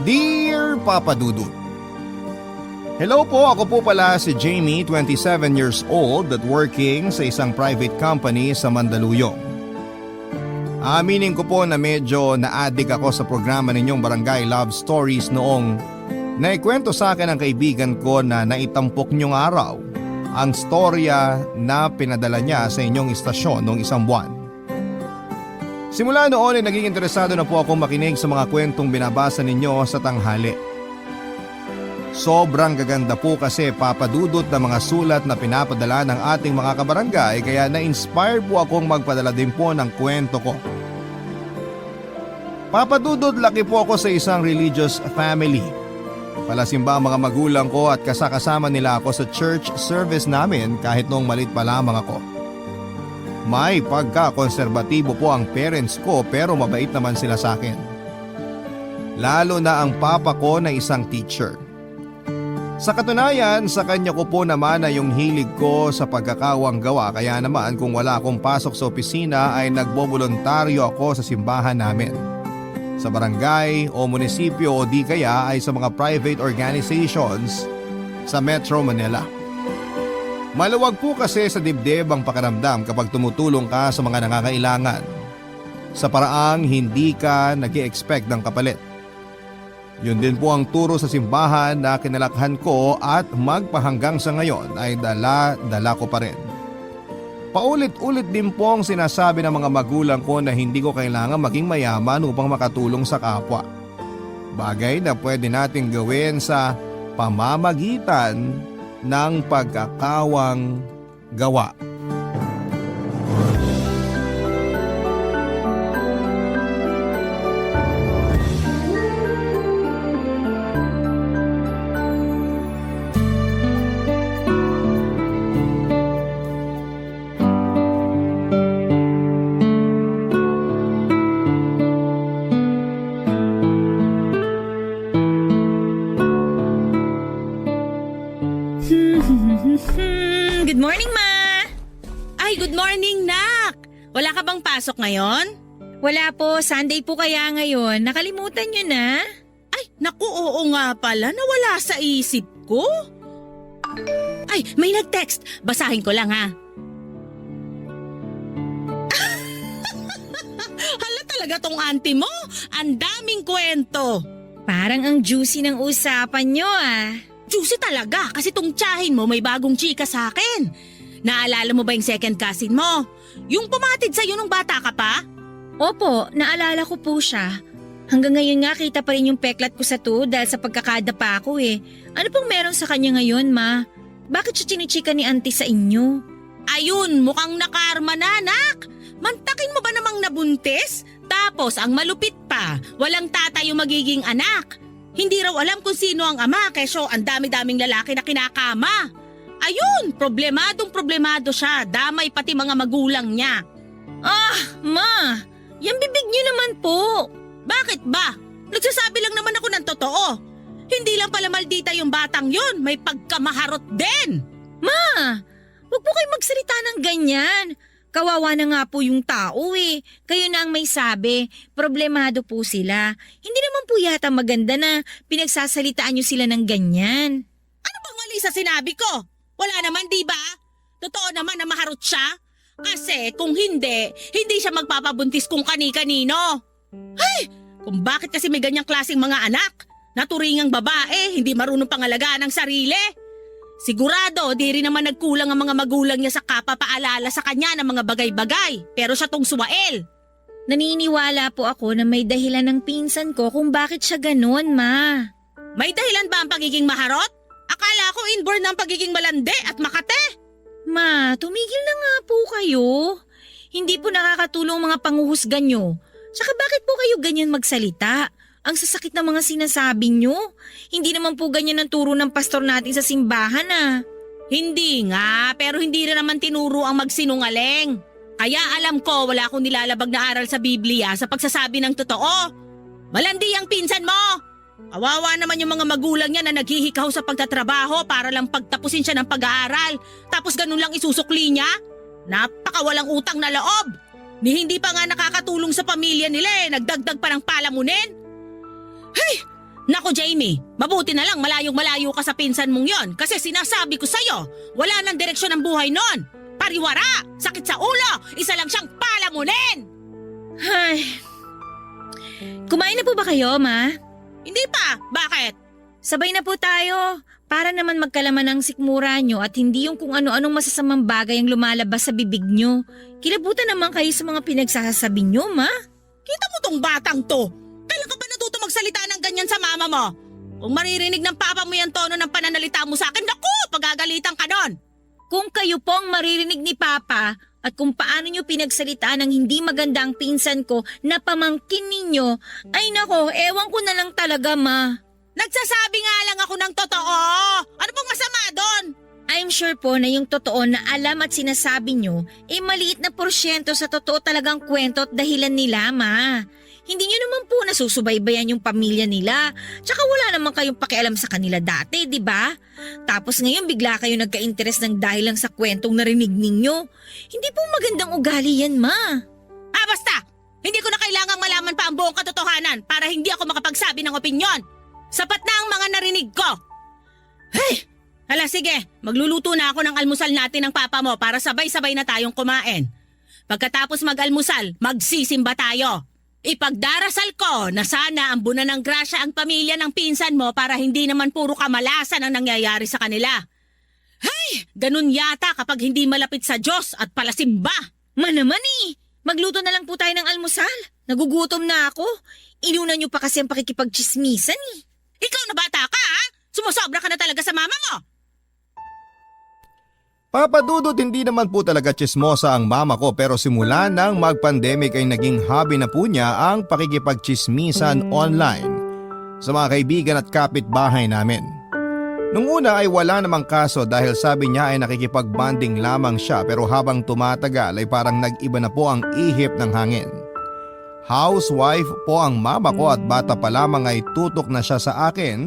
Dear Papa Dudut, hello po, ako po pala si Jamie, 27 years old at working sa isang private company sa Mandaluyong. Aminin ko po na medyo na-addict ako sa programa ninyong Barangay Love Stories noong naikwento sa akin ng kaibigan ko na naitampok niyong araw ang storya na pinadala niya sa inyong istasyon noong isang buwan. Simula noon ay naging interesado na po akong makinig sa mga kwentong binabasa ninyo sa tanghali. Sobrang gaganda po kasi papadudot ng mga sulat na pinapadala ng ating mga kabarangay kaya na-inspire po akong magpadala din po ng kwento ko. Papadudot, laki po ako sa isang religious family. Palasimba ang mga magulang ko at kasakasama nila ako sa church service namin kahit noong malit pa lamang ako. May pagka-konserbatibo po ang parents ko pero mabait naman sila sa akin. Lalo na ang papa ko na isang teacher. Sa katunayan, sa kanya ko po naman na yung hilig ko sa pagkakawang gawa kaya naman kung wala akong pasok sa opisina ay nagbobolontaryo ako sa simbahan namin. Sa barangay o munisipyo o di kaya ay sa mga private organizations sa Metro Manila. Maluwag po kasi sa dibdib ang pakiramdam kapag tumutulong ka sa mga nangangailangan. Sa paraang hindi ka nag-i-expect ng kapalit. Yun din po ang turo sa simbahan na kinalakhan ko at magpahanggang sa ngayon ay dala ko pa rin. Paulit-ulit din po ang sinasabi ng mga magulang ko na hindi ko kailangan maging mayaman upang makatulong sa kapwa. Bagay na pwede nating gawin sa pamamagitan ng pagkakawang gawa. Good morning, Ma! Ay, good morning, Nak! Wala ka bang pasok ngayon? Wala po, Sunday po kaya ngayon. Nakalimutan nyo na? Ay, naku, oo nga pala, nawala sa isip ko. Ay, may nag-text. Basahin ko lang, ha? Hala talaga tong auntie mo. Ang daming kwento. Parang ang juicy ng usapan nyo Juicy talaga kasi tong tiyahin mo may bagong chika sa akin. Naalala mo ba yung second cousin mo? Yung pumatid sa'yo nung bata ka pa? Opo, naalala ko po siya. Hanggang ngayon nga kita pa rin yung peklat ko sa tuhod dahil sa pagkakadapa ko Ano pong meron sa kanya ngayon, Ma? Bakit siya chinichika ni auntie sa inyo? Ayun, mukhang nakarma na, anak. Mantakin mo ba namang nabuntis? Tapos ang malupit pa, walang tatay yung magiging anak. Hindi raw alam kung sino ang ama kesyo ang dami-daming lalaki na kinakama. Ayun, problemado siya, damay pati mga magulang niya. Ma! Yan bibig niyo naman po. Bakit ba? Nagsasabi lang naman ako ng totoo. Hindi lang pala maldita yung batang yun, may pagkamaharot din. Ma! Huwag po kayo magsalita ng ganyan. Kawawa na nga po yung tao Kayo na ang may sabi, problemado po sila. Hindi naman po yata maganda na pinagsasalitaan nyo sila ng ganyan. Ano bang mali sa sinabi ko? Wala naman, di ba? Totoo naman na maharot siya. Kasi kung hindi siya magpapabuntis kung kani-kanino. Ay, kung bakit kasi may ganyang klaseng mga anak? Naturingang babae, hindi marunong pangalagaan ang sarili. Sigurado, di rin naman nagkulang ang mga magulang niya sa kapapaalala sa kanya ng mga bagay-bagay. Pero siya tong suwael. Naniniwala po ako na may dahilan ng pinsan ko kung bakit siya ganun, Ma. May dahilan ba ang pagiging maharot? Akala ko inborn ng pagiging malande at makate. Ma, tumigil na nga po kayo. Hindi po nakakatulong mga panguhusga nyo. Tsaka bakit po kayo ganyan magsalita? Ang sasakit ng mga sinasabi nyo. Hindi naman po ganyan ang turo ng pastor natin sa simbahan Hindi nga, pero hindi rin naman tinuro ang magsinungaling. Kaya alam ko wala akong nilalabag na aral sa Biblia sa pagsasabi ng totoo. Malandi ang pinsan mo. Kawawa naman yung mga magulang niya na naghihikaw sa pagtatrabaho para lang pagtapusin siya ng pag-aaral. Tapos ganun lang isusukli niya? Napakawalang utang na loob. Ni hindi pa nga nakakatulong sa pamilya nila nagdagdag pa ng palamunin. Hey! Naku Jamie, mabuti na lang malayong-malayo ka sa pinsan mong yon kasi sinasabi ko sa'yo, wala nang direksyon ang buhay nun. Pariwara, sakit sa ulo, isa lang siyang palamunin. Ay. Kumain na po ba kayo, Ma? Hindi pa, bakit? Sabay na po tayo. Para naman magkalaman ang sikmura nyo at hindi yung kung ano-anong masasamang bagay ang lumalabas sa bibig nyo. Kilabutan naman kayo sa mga pinagsasabi nyo, Ma. Kita mo tong batang to. Kailan ka ba natuto magsalita ng ganyan sa mama mo? Kung maririnig ng papa mo yung tono ng pananalita mo sa akin, naku, pagagalitan ka nun. Kung kayo po ang maririnig ni Papa at kung paano nyo pinagsalitaan ng hindi maganda ang pinsan ko na pamangkin ninyo, ay nako, ewan ko na lang talaga, Ma. Nagsasabi nga lang ako ng totoo. Ano pong masama doon? I'm sure po na yung totoo na alam at sinasabi nyo, maliit na porsyento sa totoo talagang kwento at dahilan nila, Ma. Hindi nyo naman po nasusubaybayan yung pamilya nila. Tsaka wala naman kayong pakialam sa kanila dati, di ba? Tapos ngayon bigla kayo nagka-interest ng dahil lang sa kwentong narinig ninyo. Hindi po magandang ugali yan, Ma. Basta! Hindi ko na kailangang malaman pa ang buong katotohanan para hindi ako makapagsabi ng opinyon. Sapat na ang mga narinig ko. Hey! Hala sige, magluluto na ako ng almusal natin ng papa mo para sabay-sabay na tayong kumain. Pagkatapos mag-almusal, magsisimba tayo. Ipagdarasal ko na sana ambunan ng grasya ang pamilya ng pinsan mo para hindi naman puro kamalasan ang nangyayari sa kanila. Hey! Ganun yata kapag hindi malapit sa Diyos at palasimba. Ma naman magluto na lang po tayo ng almusal. Nagugutom na ako. Inuna nyo pa kasi ang pakikipagchismisan Ikaw na bata ka ha? Sumusobra ka na talaga sa mama mo. Papa Dudut, hindi naman po talaga tsismosa ang mama ko pero simula nang mag-pandemic ay naging hobby na po niya ang pakikipagchismisan online sa mga kaibigan at kapitbahay namin. Nung una ay wala namang kaso dahil sabi niya ay nakikipag-bonding lamang siya pero habang tumatagal ay parang nag-iba na po ang ihip ng hangin. Housewife po ang mama ko at bata pa lamang ay tutok na siya sa akin.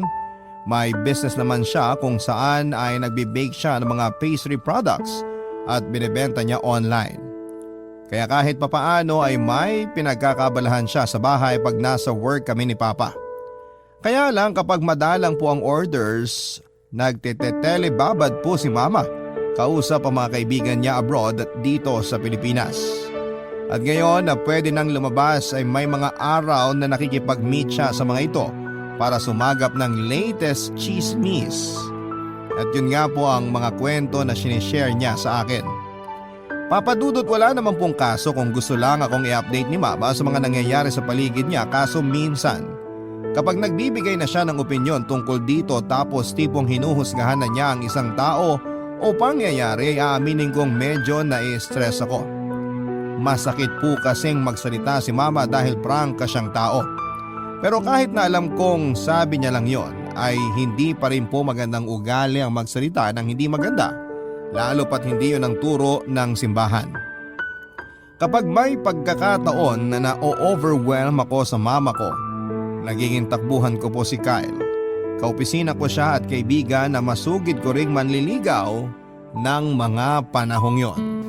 May business naman siya kung saan ay nagbe-bake siya ng mga pastry products at binibenta niya online. Kaya kahit papaano ay may pinagkakabalahan siya sa bahay pag nasa work kami ni Papa. Kaya lang kapag madalang po ang orders, nagtetelebabad po si Mama kausap ang mga kaibigan niya abroad at dito sa Pilipinas. At ngayon na pwede nang lumabas ay may mga araw na nakikipag-meet siya sa mga ito para sumagap ng latest chismis. At yun nga po ang mga kwento na sinishare niya sa akin. Papa Dudut, wala naman pong kaso kung gusto lang akong i-update ni Mama sa mga nangyayari sa paligid niya kaso minsan. Kapag nagbibigay na siya ng opinyon tungkol dito tapos tipong hinuhusgahan na niya ang isang tao o pangyayari ay aaminin kong medyo na-stress ako. Masakit po kasing magsalita si Mama dahil prangka siyang tao. Pero kahit na alam kong sabi niya lang yon, ay hindi pa rin po magandang ugali ang magsalita ng hindi maganda, lalo pat hindi yun ang turo ng simbahan. Kapag may pagkakataon na na-overwhelm ako sa mama ko, nagiging takbuhan ko po si Kyle. Kaopisina ko siya at kaibigan na masugid ko ring manliligaw ng mga panahong yon.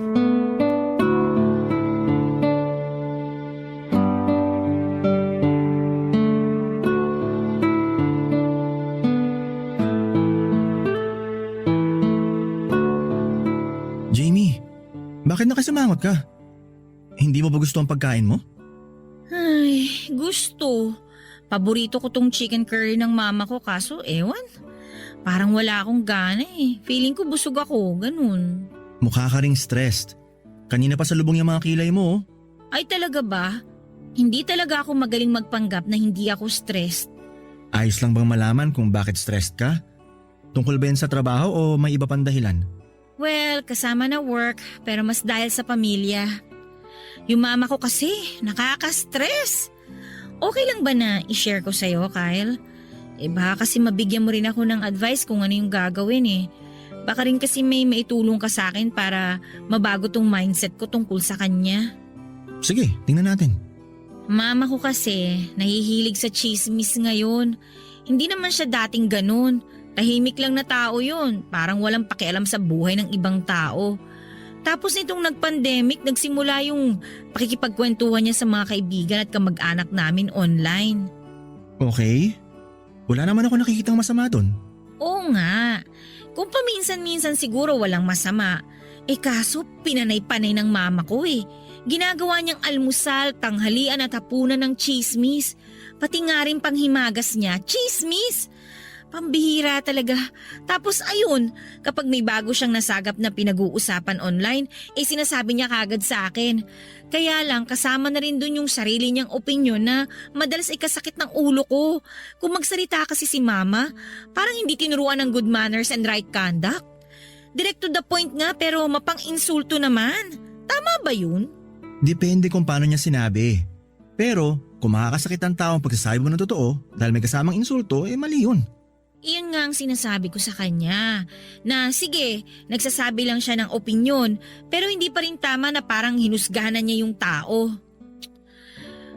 Bakit nakasimangot ka? Hindi mo ba gusto ang pagkain mo? Ay, gusto. Paborito ko tong chicken curry ng mama ko kaso ewan. Parang wala akong gana Feeling ko busog ako, ganun. Mukha ka ring stressed. Kanina pa salubong yung mga kilay mo. Ay talaga ba? Hindi talaga ako magaling magpanggap na hindi ako stressed. Ayos lang bang malaman kung bakit stressed ka? Tungkol ba yan sa trabaho o may iba pang dahilan? Well, kasama na work pero mas dahil sa pamilya. Yung mama ko kasi nakaka-stress. Okay lang ba na i-share ko sa'yo, Kyle? Baka kasi mabigyan mo rin ako ng advice kung ano yung gagawin Baka rin kasi may maitulong ka sa akin para mabago tong mindset ko tungkol sa kanya. Sige, tingnan natin. Mama ko kasi nahihilig sa chismis ngayon. Hindi naman siya dating ganun. Tahimik lang na tao yun, parang walang pakialam sa buhay ng ibang tao. Tapos nitong nag-pandemic, nagsimula yung pakikipagkwentuhan niya sa mga kaibigan at kamag-anak namin online. Okay. Wala naman ako nakikitang masama doon. Oo nga. Kung paminsan-minsan siguro walang masama. Kaso pinanay-panay ng mama ko eh. Ginagawa niyang almusal, tanghalian at hapunan ng chismis. Pati nga rin panghimagas niya, chismis! Pambihira talaga. Tapos ayun, kapag may bago siyang nasagap na pinag-uusapan online, sinasabi niya kagad sa akin. Kaya lang kasama na rin dun yung sarili niyang opinyon na madalas ikasakit ng ulo ko. Kung magsalita kasi si mama, parang hindi tinuruan ng good manners and right conduct. Direct to the point nga pero mapang-insulto naman. Tama ba yun? Depende kung paano niya sinabi. Pero kung makakasakit ang taong pagsasabi mo ng totoo dahil may kasamang insulto, mali yun. Iyan nga ang sinasabi ko sa kanya. Na sige, nagsasabi lang siya ng opinyon pero hindi pa rin tama na parang hinusgahan na niya yung tao.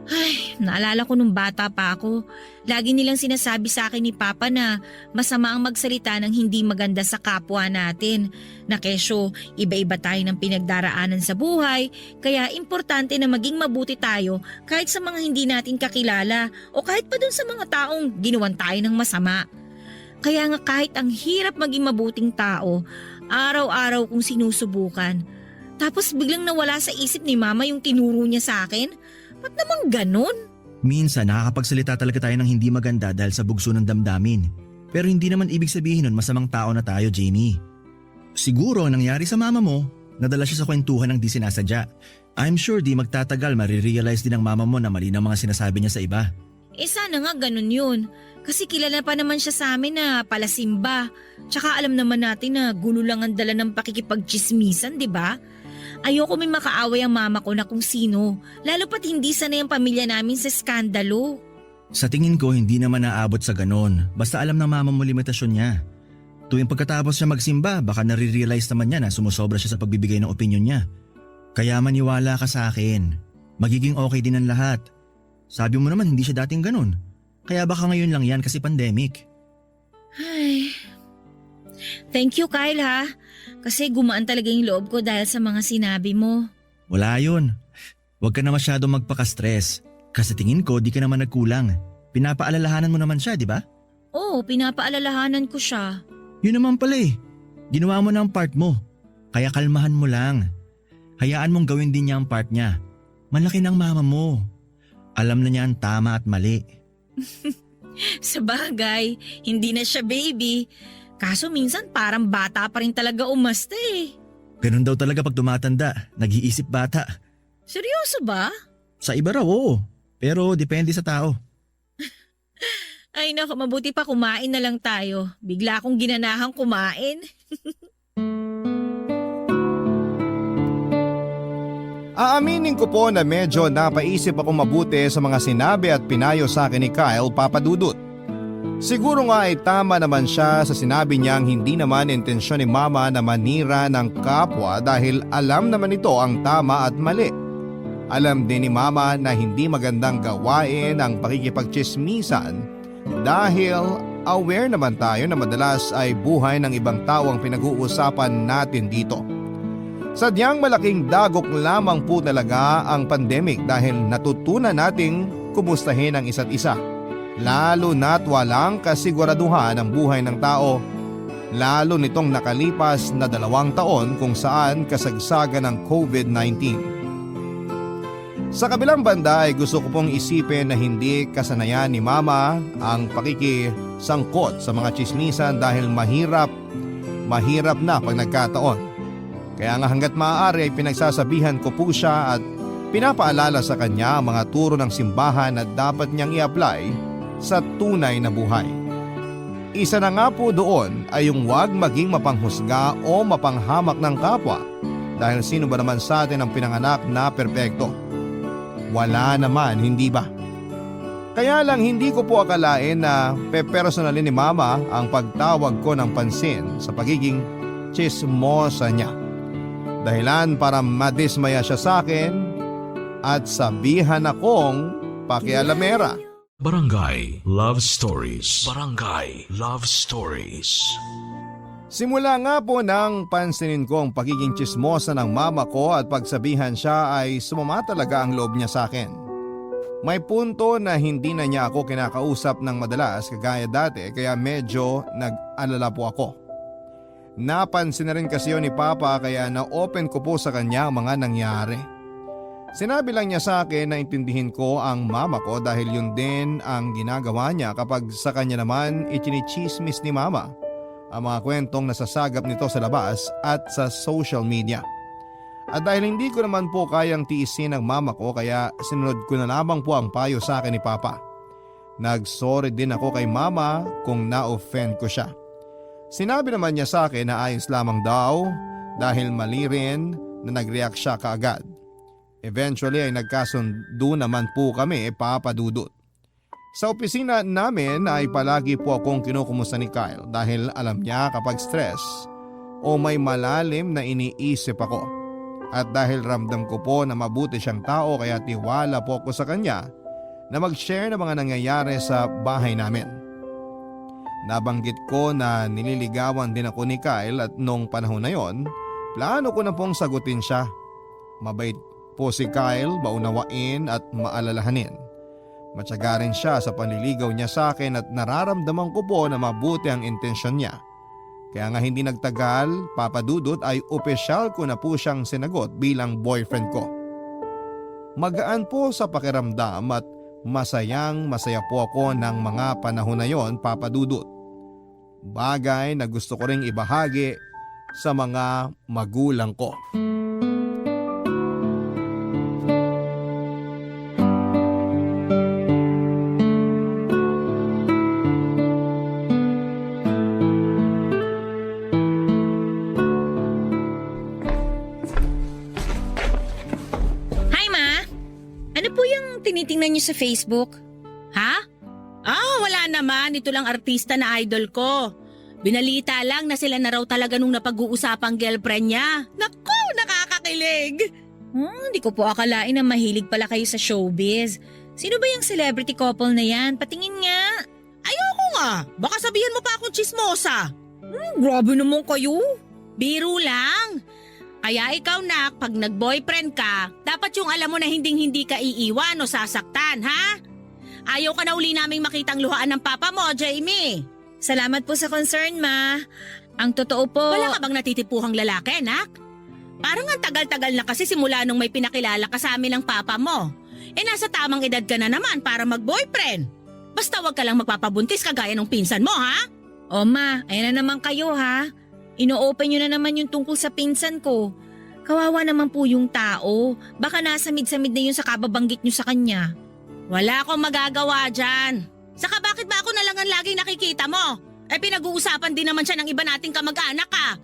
Ay, naalala ko nung bata pa ako. Lagi nilang sinasabi sa akin ni Papa na masama ang magsalita ng hindi maganda sa kapwa natin. Na kesyo, iba-iba tayo ng pinagdaraanan sa buhay, kaya importante na maging mabuti tayo kahit sa mga hindi natin kakilala o kahit pa dun sa mga taong ginawan tayo ng masama. Kaya nga kahit ang hirap maging mabuting tao, araw-araw kong sinusubukan. Tapos biglang nawala sa isip ni Mama yung tinuro niya sa akin. Ba't naman ganun? Minsan nakakapagsalita talaga tayo ng hindi maganda dahil sa bugso ng damdamin. Pero hindi naman ibig sabihin nun masamang tao na tayo, Jamie. Siguro ang nangyari sa mama mo, nadala siya sa kwentuhan ng di sinasadya. I'm sure di magtatagal marirealize din ng mama mo na mali ng mga sinasabi niya sa iba. Sana nga ganun yun. Kasi kilala pa naman siya sa amin na palasimba. Tsaka alam naman natin na gulo lang ang dala ng pakikipagchismisan, di ba? Ayoko may makaaway ang mama ko na kung sino. Lalo pat hindi sanay ang pamilya namin sa skandalo. Sa tingin ko hindi naman naabot sa ganon. Basta alam ng mama mo limitasyon niya. Tuwing pagkatapos siya magsimba, baka nare-realize naman niya na sumusobra siya sa pagbibigay ng opinyon niya. Kaya maniwala ka sa akin. Magiging okay din ang lahat. Sabi mo naman hindi siya dating ganon. Kaya baka ngayon lang yan kasi pandemic. Ay. Thank you, Kyle ha. Kasi gumaan talaga yung loob ko dahil sa mga sinabi mo. Wala yun. Huwag ka na masyadong magpaka-stress. Kasi tingin ko di ka naman nagkulang. Pinapaalalahanan mo naman siya, di ba? Oo, pinapaalalahanan ko siya. Yun naman pala eh. Ginawa mo na ang part mo. Kaya kalmahan mo lang. Hayaan mong gawin din niya ang part niya. Malaki ng mama mo. Alam na niya ang tama at mali. Sa bagay, hindi na siya baby. Kaso minsan parang bata pa rin talaga umasta eh. Ganun daw talaga pag tumatanda, nag-iisip bata. Seryoso ba? Sa iba raw oo, pero depende sa tao. Ay naku, mabuti pa kumain na lang tayo. Bigla akong ginanahang kumain. Aaminin ko po na medyo napaisip ako mabuti sa mga sinabi at pinayo sa akin ni Kyle, Papa Dudut. Siguro nga ay tama naman siya sa sinabi niyang hindi naman intensyon ni Mama na manira ng kapwa dahil alam naman ito ang tama at mali. Alam din ni Mama na hindi magandang gawain ang pakikipagtsismisan dahil aware naman tayo na madalas ay buhay ng ibang tao ang pinag-uusapan natin dito. Sadyang malaking dagok lamang po talaga ang pandemic dahil natutunan nating kumustahin ang isa't isa. Lalo na't walang kasiguraduhan ang buhay ng tao, lalo nitong nakalipas na 2 taon kung saan kasagsagan ng COVID-19. Sa kabilang banda ay gusto ko pong isipin na hindi kasanayan ni Mama ang pakikisangkot sa mga tsismisan dahil mahirap na pag nagkataon. Kaya nga hanggat maaari ay pinagsasabihan ko po siya at pinapaalala sa kanya ang mga turo ng simbahan na dapat niyang i-apply sa tunay na buhay. Isa na nga po doon ay yung huwag maging mapanghusga o mapanghamak ng kapwa dahil sino ba naman sa atin ang pinanganak na perpekto? Wala naman, hindi ba? Kaya lang hindi ko po akalain na pepersonalin ni Mama ang pagtawag ko ng pansin sa pagiging tsismosa niya. Dahilan para madismaya siya sa akin at sabihan akong pakialamera. Barangay Love Stories. Barangay Love Stories. Simula nga po nang pansinin ko ang pagiging tsismosa ng mama ko at pagsabihan siya ay sumama talaga ang loob niya sa akin. May punto na hindi na niya ako kinakausap ng madalas kagaya dati kaya medyo nag-alala po ako. Napansin na rin kasi yun ni Papa kaya na-open ko po sa kanya ang mga nangyari. Sinabi lang niya sa akin na intindihin ko ang mama ko dahil yun din ang ginagawa niya kapag sa kanya naman ichinichismis ni mama ang mga kwentong nasasagap nito sa labas at sa social media. At dahil hindi ko naman po kayang tiisin ang mama ko kaya sinunod ko na lamang po ang payo sa akin ni Papa. Nagsorry din ako kay mama kung na-offend ko siya. Sinabi naman niya sa akin na ayos lamang daw dahil mali rin na nag-react siya kaagad. Eventually ay nagkasundo naman po kami, Papa Dudut. Sa opisina namin ay palagi po akong kinukumusta ni Kyle dahil alam niya kapag stress o may malalim na iniisip ako. At dahil ramdam ko po na mabuti siyang tao kaya tiwala po ako sa kanya na mag-share ng mga nangyayari sa bahay namin. Nabanggit ko na nililigawan din ako ni Kyle at nung panahon na yon, plano ko na pong sagutin siya. Mabait po si Kyle, maunawain at maalalahanin. Matyaga rin siya sa panliligaw niya sa akin at nararamdaman ko po na mabuti ang intensyon niya. Kaya nga hindi nagtagal, Papa Dudut ay opisyal ko na po siyang sinagot bilang boyfriend ko. Magaan po sa pakiramdam at masaya po ako ng mga panahon na yon, Papa Dudut. Bagay na gusto ko ring ibahagi sa mga magulang ko. Tinitingnan niyo sa Facebook? Ha? Wala naman. Ito lang artista na idol ko. Binalita lang na sila na raw talaga nung napag-uusapang girlfriend niya. Naku, nakakakilig! Hindi ko po akalain na mahilig pala kayo sa showbiz. Sino ba yung celebrity couple na yan? Patingin nga. Ayoko nga. Baka sabihan mo pa akong chismosa. Grabe naman kayo. Biro lang. Kaya ikaw nak, pag nag-boyfriend ka, dapat yung alam mo na hinding-hindi ka iiwan o sasaktan, ha? Ayaw ka na uli naming makitang luhaan ng papa mo, Jamie. Salamat po sa concern, Ma. Ang totoo po… Wala ka bang natitipuhang lalaki, nak? Parang ang tagal-tagal na kasi simula nung may pinakilala ka sa amin ng papa mo. Nasa tamang edad ka na naman para mag-boyfriend. Basta wag ka lang magpapabuntis kagaya ng pinsan mo, ha? O Ma, ayan na naman kayo, ha? Ino-open nyo na naman yung tungkol sa pinsan ko. Kawawa naman po yung tao. Baka nasamid-samid na yun sa kababanggit nyo sa kanya. Wala akong magagawa dyan. Saka bakit ba ako na lang ang laging nakikita mo? Pinag-uusapan din naman siya ng iba nating kamag-anak ka.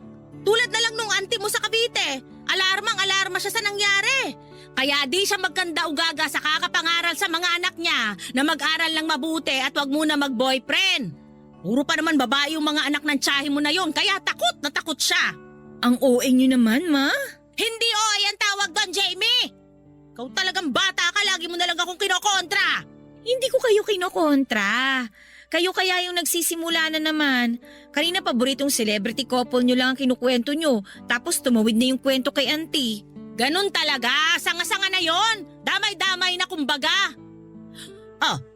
Tulad na lang nung auntie mo sa Cavite. Alarmang-alarma siya sa nangyari. Kaya di siya magkanda-ugaga sa kakapangaral sa mga anak niya na mag-aral lang mabuti at wag muna mag-boyfriend. Puro pa naman babae yung mga anak ng tiyahin mo na yon, kaya takot na takot siya. Ang OA nyo naman, Ma. Hindi OA ang tawag doon, Jamie! Ikaw talagang bata ka, lagi mo na lang akong kinokontra. Hindi ko kayo kinokontra. Kayo kaya yung nagsisimula na naman. Kanina paboritong celebrity couple nyo lang ang kinukwento nyo, tapos tumawid na yung kwento kay auntie. Ganun talaga, sanga-sanga na yon. Damay-damay na kumbaga.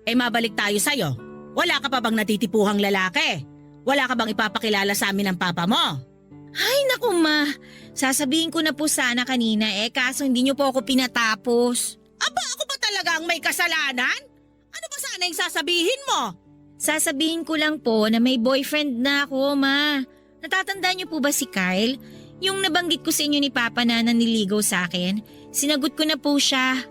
Mabalik tayo sa'yo. Wala ka pa bang natitipuhang lalaki? Wala ka bang ipapakilala sa amin ng papa mo? Ay naku, Ma. Sasabihin ko na po sana kanina kaso hindi nyo po ako pinatapos. Aba, ako ba talaga ang may kasalanan? Ano ba sana yung sasabihin mo? Sasabihin ko lang po na may boyfriend na ako, Ma. Natatandaan niyo po ba si Kyle? Yung nabanggit ko sa inyo ni Papa na naniligaw sa akin, sinagot ko na po siya.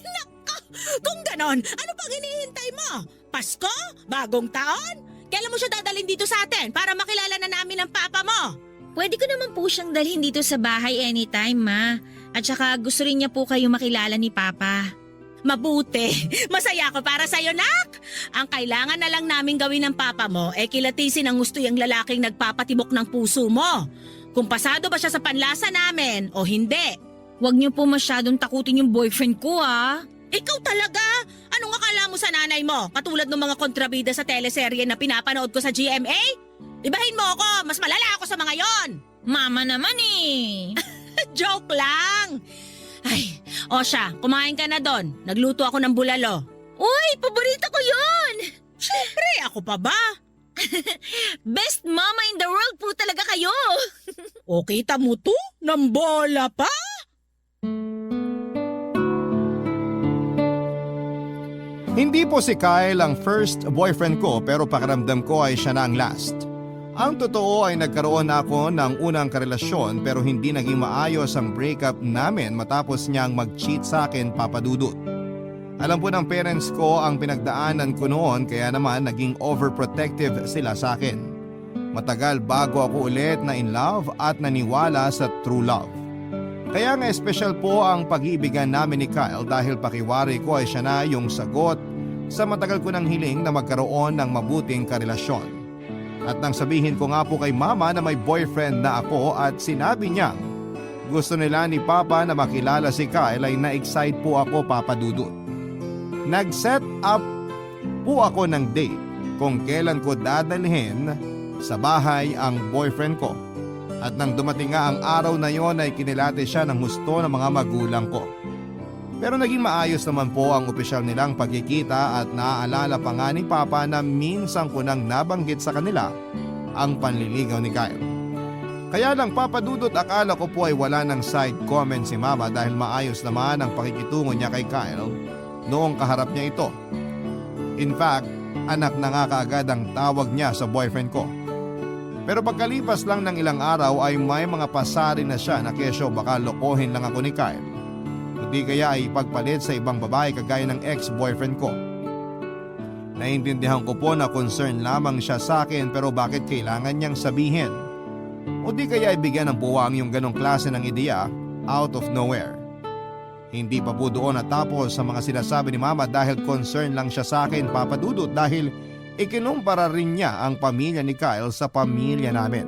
Naku! Kung ganon, ano pang hinihintay mo? Pasko? Bagong taon? Kailan mo siya dadalhin dito sa atin para makilala na namin ang papa mo? Pwede ko naman po siyang dalhin dito sa bahay anytime, Ma. At saka gusto rin niya po kayo makilala ni Papa. Mabuti. Masaya ako para sa'yo, nak. Ang kailangan na lang namin gawin ng papa mo kilatisin ang gusto yung lalaking nagpapatibok ng puso mo. Kung pasado ba siya sa panlasa namin o hindi. Huwag niyo po masyadong takutin yung boyfriend ko, ha? Ikaw talaga? Anong akala mo sa nanay mo? Katulad ng mga kontrabida sa teleserye na pinapanood ko sa GMA? Ibahin mo ako, mas malala ako sa mga yon. Mama naman eh. Joke lang. Ay, O siya, kumain ka na doon. Nagluto ako ng bulalo. Uy, paborito ko yun! Siyempre, ako pa ba? Best mama in the world po talaga kayo! O kita mo to? Ng bola pa? Hindi po si Kyle ang first boyfriend ko pero pakiramdam ko ay siya na ang last. Ang totoo ay nagkaroon ako ng unang karelasyon pero hindi naging maayos ang breakup namin matapos niyang mag-cheat sa akin, Papa Dudut. Alam po ng parents ko ang pinagdaanan ko noon kaya naman naging overprotective sila sa akin. Matagal bago ako ulit na in love at naniwala sa true love. Kaya nga special po ang pag-iibigan namin ni Kyle dahil pakiwari ko ay siya na yung sagot sa matagal ko nang hiling na magkaroon ng mabuting karelasyon. At nang sabihin ko nga po kay mama na may boyfriend na ako at sinabi niyang gusto nila ni Papa na makilala si Kyle ay na-excite po ako, Papa Dudut. Nag-set up po ako ng date kung kailan ko dadalhin sa bahay ang boyfriend ko. At nang dumating nga ang araw na yon ay kinilate siya ng husto ng mga magulang ko. Pero naging maayos naman po ang opisyal nilang pagkikita at naaalala pa nga ni Papa na minsan ko nang nabanggit sa kanila ang panliligaw ni Kyle. Kaya lang, Papa Dudut, akala ko po ay wala ng side comment si Mama dahil maayos naman ang pakikitungo niya kay Kyle noong kaharap niya ito. In fact, anak na nga kaagad ang tawag niya sa boyfriend ko. Pero pagkalipas lang ng ilang araw ay may mga pasari na siya na kesyo baka lokohin lang ako ni Kyle. Kundi kaya ay ipagpalit sa ibang babae kagaya ng ex-boyfriend ko. Naintindihan ko po na concern lamang siya sa akin pero bakit kailangan niyang sabihin? O di kaya ibigyan ng buwang yung ganong klase ng ideya out of nowhere. Hindi pa po doon natapos sa mga sinasabi ni Mama dahil concern lang siya sa akin, Papa Dudut, dahil ikinumpara rin niya ang pamilya ni Kyle sa pamilya namin.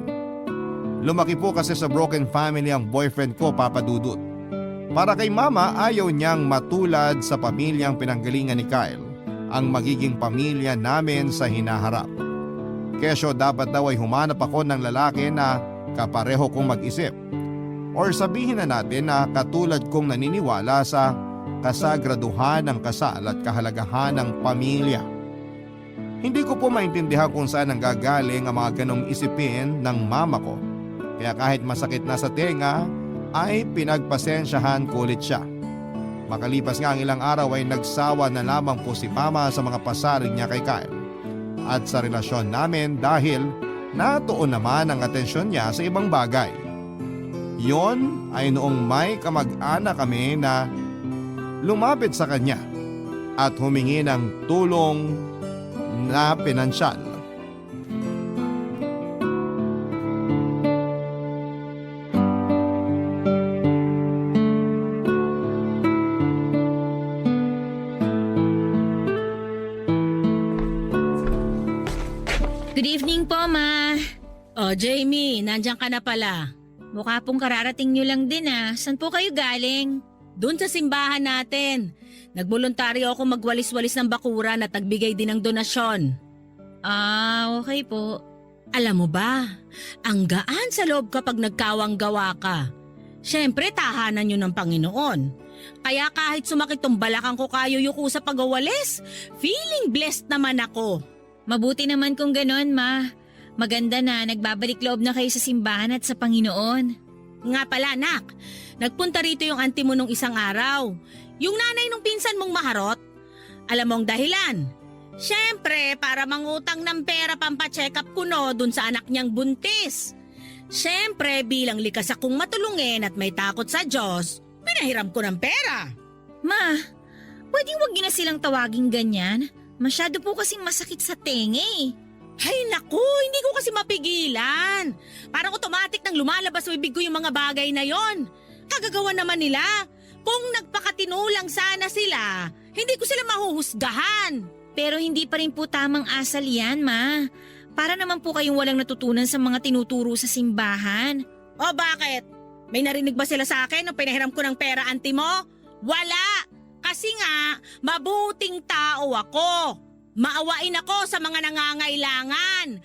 Lumaki po kasi sa broken family ang boyfriend ko, Papa Dudut. Para kay Mama, ayaw niyang matulad sa pamilyang pinanggalingan ni Kyle ang magiging pamilya namin sa hinaharap. Kesyo dapat daw ay humanap ako ng lalaki na kapareho kong mag-isip. Or sabihin na natin na katulad kong naniniwala sa kasagraduhan ng kasal at kahalagahan ng pamilya. Hindi ko po maintindihan kung saan ang gagaling ang mga ganong isipin ng mama ko. Kaya kahit masakit na sa tenga, ay pinagpasensyahan ko ulit siya. Makalipas nga ang ilang araw ay nagsawa na lamang po si Mama sa mga pasaring niya kay Kyle at sa relasyon namin dahil natuon naman ang atensyon niya sa ibang bagay. Yon ay noong may kamag-anak kami na lumapit sa kanya at humingi ng tulong na pinansyal. Good evening po, Ma. O Jamie, nandiyan ka na pala. Mukha pong kararating nyo lang din ah. Saan po kayo galing? Doon sa simbahan natin. Nagboluntaryo ako magwalis-walis ng bakuran at nagbigay din ng donasyon. Ah, okay po. Alam mo ba, ang gaan sa loob kapag nagkawang gawa ka. Siyempre, tahanan yun ng Panginoon. Kaya kahit sumakit tong balakang ko kayuyuko sa pagwawalis, feeling blessed naman ako. Mabuti naman kung ganon, Ma. Maganda na nagbabalik loob na kayo sa simbahan at sa Panginoon. Nga pala, anak, nagpunta rito yung auntie mo nung isang araw. Yung nanay nung pinsan mong maharot. Alam mo ang dahilan? Siyempre, para mangutang ng pera pampacheck up ko no dun sa anak niyang buntis. Siyempre, bilang likas akong matulungin at may takot sa Diyos, pinahiram ko ng pera. Ma, pwedeng wag niyo na silang tawaging ganyan. Masyado po kasing masakit sa tenga eh. Ay naku, hindi ko kasi mapigilan. Parang automatic nang lumalabas sa bibig ko yung mga bagay na yon. Kagagawa naman nila. Kung nagpakatinulang sana sila, hindi ko sila mahuhusgahan. Pero hindi pa rin po tamang asal yan, Ma. Para naman po kayong walang natutunan sa mga tinuturo sa simbahan. O bakit? May narinig ba sila sa akin nung pinahiram ko ng pera, auntie mo? Wala! Kasi nga, mabuting tao ako. Maawain ako sa mga nangangailangan.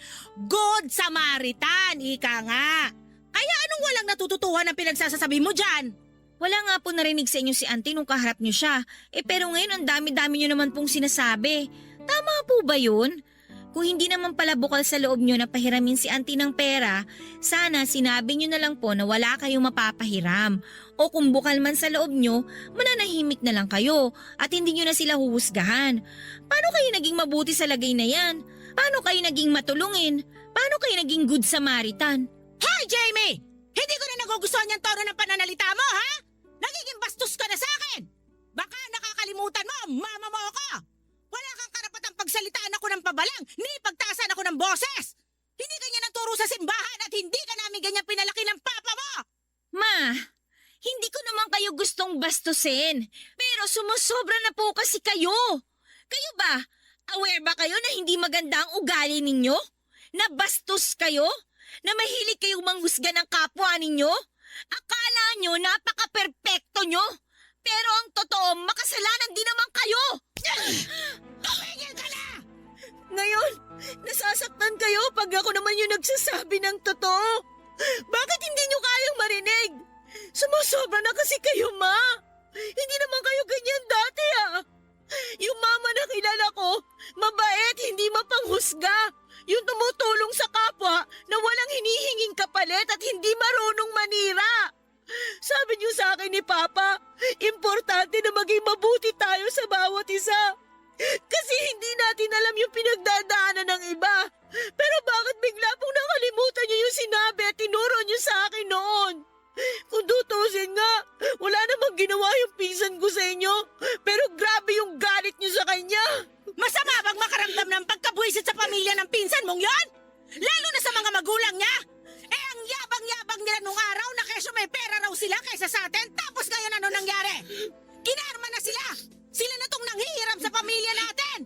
Good Samaritan, ika nga. Kaya anong walang natututuhan ang pinagsasasabi mo dyan? Wala nga po narinig sa inyo si auntie nung kaharap niyo siya. Pero ngayon ang dami-dami niyo naman pong sinasabi. Tama po ba yun? Kung hindi naman pala bukal sa loob niyo na pahiramin si auntie ng pera, sana sinabi niyo na lang po na wala kayong mapapahiram. O kung bukal man sa loob niyo, mananahimik na lang kayo at hindi niyo na sila huhusgahan. Paano kayo naging mabuti sa lagay na yan? Paano kayo naging matulungin? Paano kayo naging good Samaritan? Hoy, Jamie! Hindi ko na nagugustuhan yung tono ng pananalita mo, ha? Nagiging bastos ka na sa akin! Baka nakakalimutan mo, mama mo ako! Wala kang karapatang pagsalitaan ako ng pabalang, ni pagtaasan ako ng boses! Hindi ganyan ang turo sa simbahan at hindi ka namin ganyan pinalaki ng papa mo! Ma, hindi ko naman kayo gustong bastusin. Pero sumusobra na po kasi kayo. Kayo ba? Aware ba kayo na hindi maganda ang ugali ninyo? Na bastos kayo? Na mahilig kayong manghusga ng kapwa ninyo? Akala nyo napaka-perpekto nyo? Pero ang totoo, makasalanan din naman kayo! Tumigil ka na! Ngayon, nasasaktan kayo pag ako naman yung nagsasabi ng totoo. Bakit hindi nyo kayang marinig? Sumusobra na kasi kayo, Ma. Hindi naman kayo ganyan dati, ah. Yung mama na kilala ko, mabait, hindi mapanghusga. Yung tumutulong sa kapwa na walang hinihinging kapalit at hindi marunong manira. Sabi niyo sa akin ni Papa, importante na maging mabuti tayo sa bawat isa. Kasi hindi natin alam yung pinagdadaanan ng iba. Pero bakit bigla pong nakalimutan niyo yung sinabi at tinuro niyo sa akin noon? Kung tutusin nga, wala namang ginawa yung pinsan ko sa inyo. Pero grabe yung galit niyo sa kanya. Masama bang makaramdam ng pagkabuisit sa pamilya ng pinsan mong yon? Lalo na sa mga magulang niya? Ang yabang-yabang nila nung araw na kesyo may pera raw sila kaysa sa atin, tapos ngayon ano nangyari? Kinarma na sila! Sila na tong nanghihiram sa pamilya natin!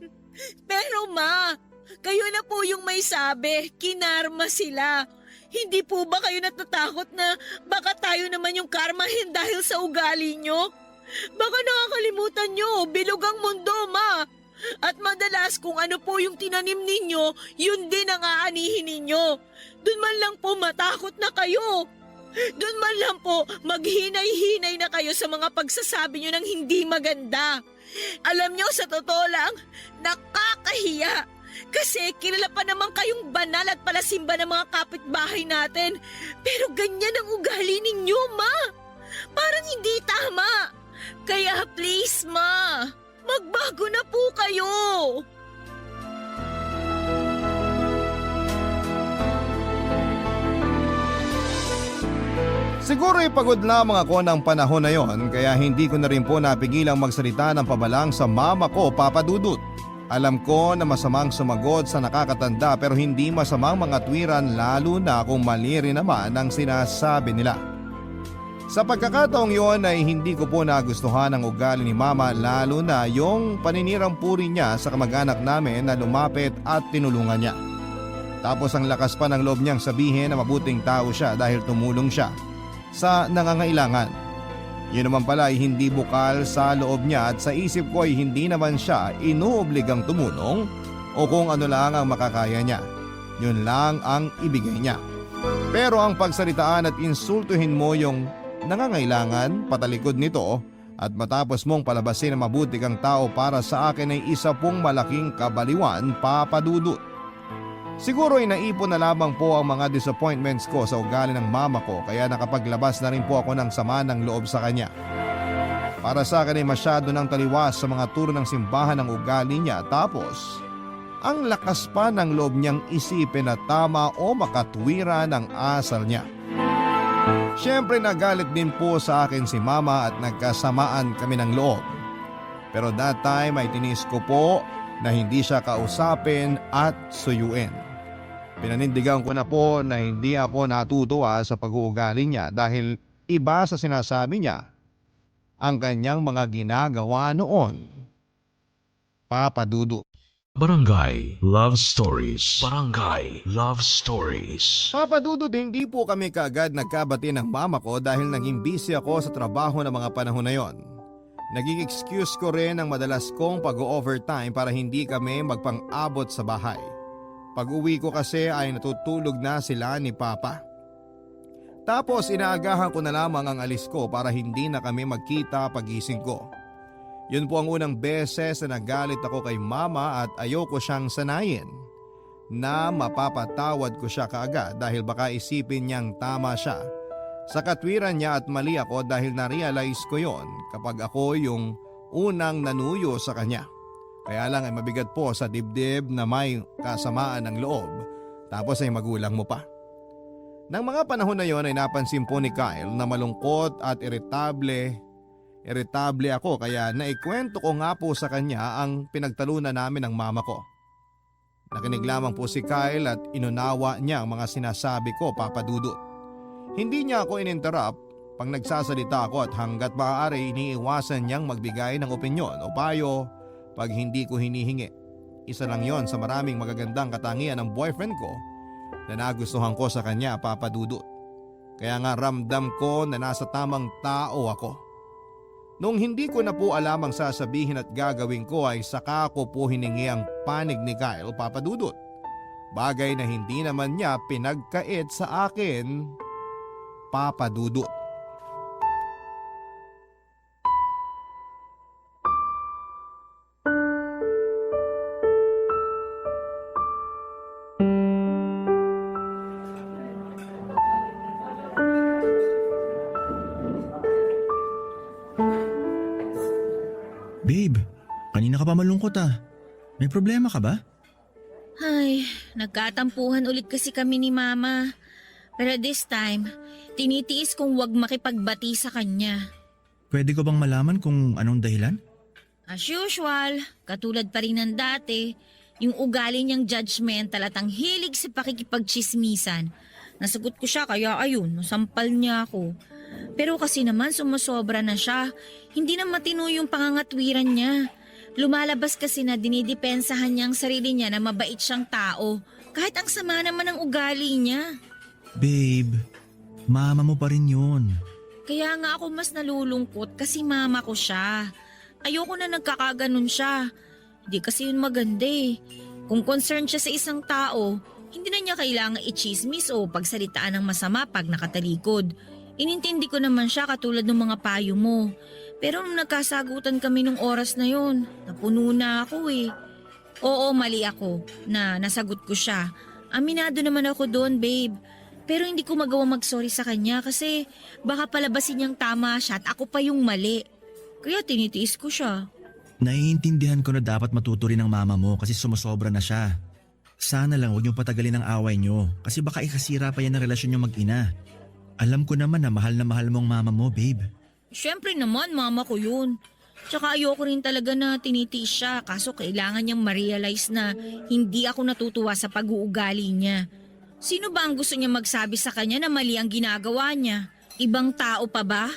Pero Ma, kayo na po yung may sabi, kinarma sila. Hindi po ba kayo natatakot na baka tayo naman yung karmahin dahil sa ugali nyo? Baka nakakalimutan nyo, bilog ang mundo, Ma. At madalas kung ano po yung tinanim ninyo, yun din ang aanihin ninyo. Doon man lang po matakot na kayo. Doon man lang po maghinay-hinay na kayo sa mga pagsasabi nyo ng hindi maganda. Alam nyo, sa totoo lang, nakakahiya. Kasi kilala pa naman kayong banal at palasimba ng mga kapitbahay natin. Pero ganyan ang ugali ninyo, Ma. Parang hindi tama. Kaya please, Ma, magbago na po kayo. Siguro'y pagod lamang ako ng panahon na yon kaya hindi ko na rin po napigilang magsalita ng pabalang sa mama ko, Papa Dudut. Alam ko na masamang sumagot sa nakakatanda pero hindi masamang mga tuwiran lalo na kung mali rin naman ang sinasabi nila. Sa pagkakataong yon ay hindi ko po nagustuhan ang ugali ni Mama lalo na yung paninirang puri niya sa kamag-anak namin na lumapit at tinulungan niya. Tapos ang lakas pa ng loob niyang sabihin na mabuting tao siya dahil tumulong siya sa nangangailangan. Yun naman pala ay hindi bukal sa loob niya at sa isip ko ay hindi naman siya inuobligang tumulong o kung ano lang ang makakaya niya. Yun lang ang ibigay niya. Pero ang pagsalitaan at insultuhin mo yung nangangailangan patalikod nito at matapos mong palabasin na mabuti kang tao para sa akin ay isa pong malaking kabaliwan, Papa Dudut. Siguro ay naipon na lamang po ang mga disappointments ko sa ugali ng mama ko kaya nakapaglabas na rin po ako ng sama ng loob sa kanya. Para sa akin ay masyado nang taliwas sa mga turo ng simbahan ng ugali niya tapos ang lakas pa ng loob niyang isipin na tama o makatwiran ang asal niya. Siyempre nagalit din po sa akin si Mama at nagkasamaan kami ng loob. Pero that time ay tinis ko po na hindi siya kausapin at suyuin. Pinanindigan ko na po na hindi ako natutuwa sa pag-uugali niya dahil iba sa sinasabi niya ang kanyang mga ginagawa noon. Papa Dudut. Barangay Love Stories. Barangay Love Stories. Papa Dudut, hindi po kami kaagad nagkabati ng mama ko dahil naging busy ako sa trabaho ng mga panahon na yon. Naging excuse ko rin ang madalas kong pag-overtime para hindi kami magpang-abot sa bahay. Pag uwi ko kasi ay natutulog na sila ni Papa. Tapos inaagahan ko na lamang ang alis ko para hindi na kami magkita pagising ko. Yun po ang unang beses na nagalit ako kay mama at ayoko siyang sanayin na mapapatawad ko siya kaagad dahil baka isipin niyang tama siya sa katwiran niya at mali ako dahil na-realize ko yon kapag ako yung unang nanuyo sa kanya. Kaya lang ay mabigat po sa dibdib na may kasamaan ng loob tapos ay magulang mo pa. Nang mga panahon na yon ay napansin po ni Kyle na malungkot at iritable ako kaya naikwento ko nga po sa kanya ang pinagtalunan namin ng mama ko. Nakinig lamang po si Kyle at inunawa niya ang mga sinasabi ko, Papa Dudut. Hindi niya ako ininterrupt pag nagsasalita ako at hanggat maaari iniiwasan niyang magbigay ng opinyon o payo pag hindi ko hinihingi. Isa lang yon sa maraming magagandang katangian ng boyfriend ko na nagustuhan ko sa kanya, Papa Dudut. Kaya nga ramdam ko na nasa tamang tao ako. Nung hindi ko na po alam ang sasabihin at gagawin ko ay saka ko po hiningi ang panig ni Kyle, Papa Dudut. Bagay na hindi naman niya pinagkait sa akin, Papa Dudut. Babe, kanina ka pa malungkot ah. May problema ka ba? Ay, nagkatampuhan ulit kasi kami ni Mama. Pero this time, tinitiis kong wag makipagbati sa kanya. Pwede ko bang malaman kung anong dahilan? As usual, katulad pa rin ng dati, yung ugali niyang judgmental at ang hilig sa pakikipagchismisan. Nasagot ko siya kaya ayun, nasampal niya ako. Pero kasi naman sumusobra na siya, hindi na matino yung pangangatwiran niya. Lumalabas kasi na dinidepensahan niya ang sarili niya na mabait siyang tao, kahit ang sama naman ng ugali niya. Babe, mama mo pa rin yun. Kaya nga ako mas nalulungkot kasi mama ko siya. Ayoko na nagkakaganon siya. Hindi kasi yun maganda eh. Kung concerned siya sa isang tao, hindi na niya kailangang i-chismis o pagsalitaan ng masama pag nakatalikod. Inintindi ko naman siya katulad ng mga payo mo. Pero nung nagkasagutan kami nung oras na yon, napuno na ako eh. Oo, mali ako na nasagot ko siya. Aminado naman ako doon, babe. Pero hindi ko magawa mag-sorry sa kanya kasi baka palabasin niyang tama siya at ako pa yung mali. Kaya tinitiis ko siya. Naiintindihan ko na dapat matuto rin ng mama mo kasi sumusobra na siya. Sana lang huwag niyong patagalin ang away niyo kasi baka ikasira pa yan ang relasyon niyo mag-ina. Alam ko naman na mahal mong mama mo, babe. Siyempre naman, mama ko yun. Tsaka ayoko rin talaga na tinitiis siya kaso kailangan niyang ma-realize na hindi ako natutuwa sa pag-uugali niya. Sino ba ang gusto niya magsabi sa kanya na mali ang ginagawa niya? Ibang tao pa ba?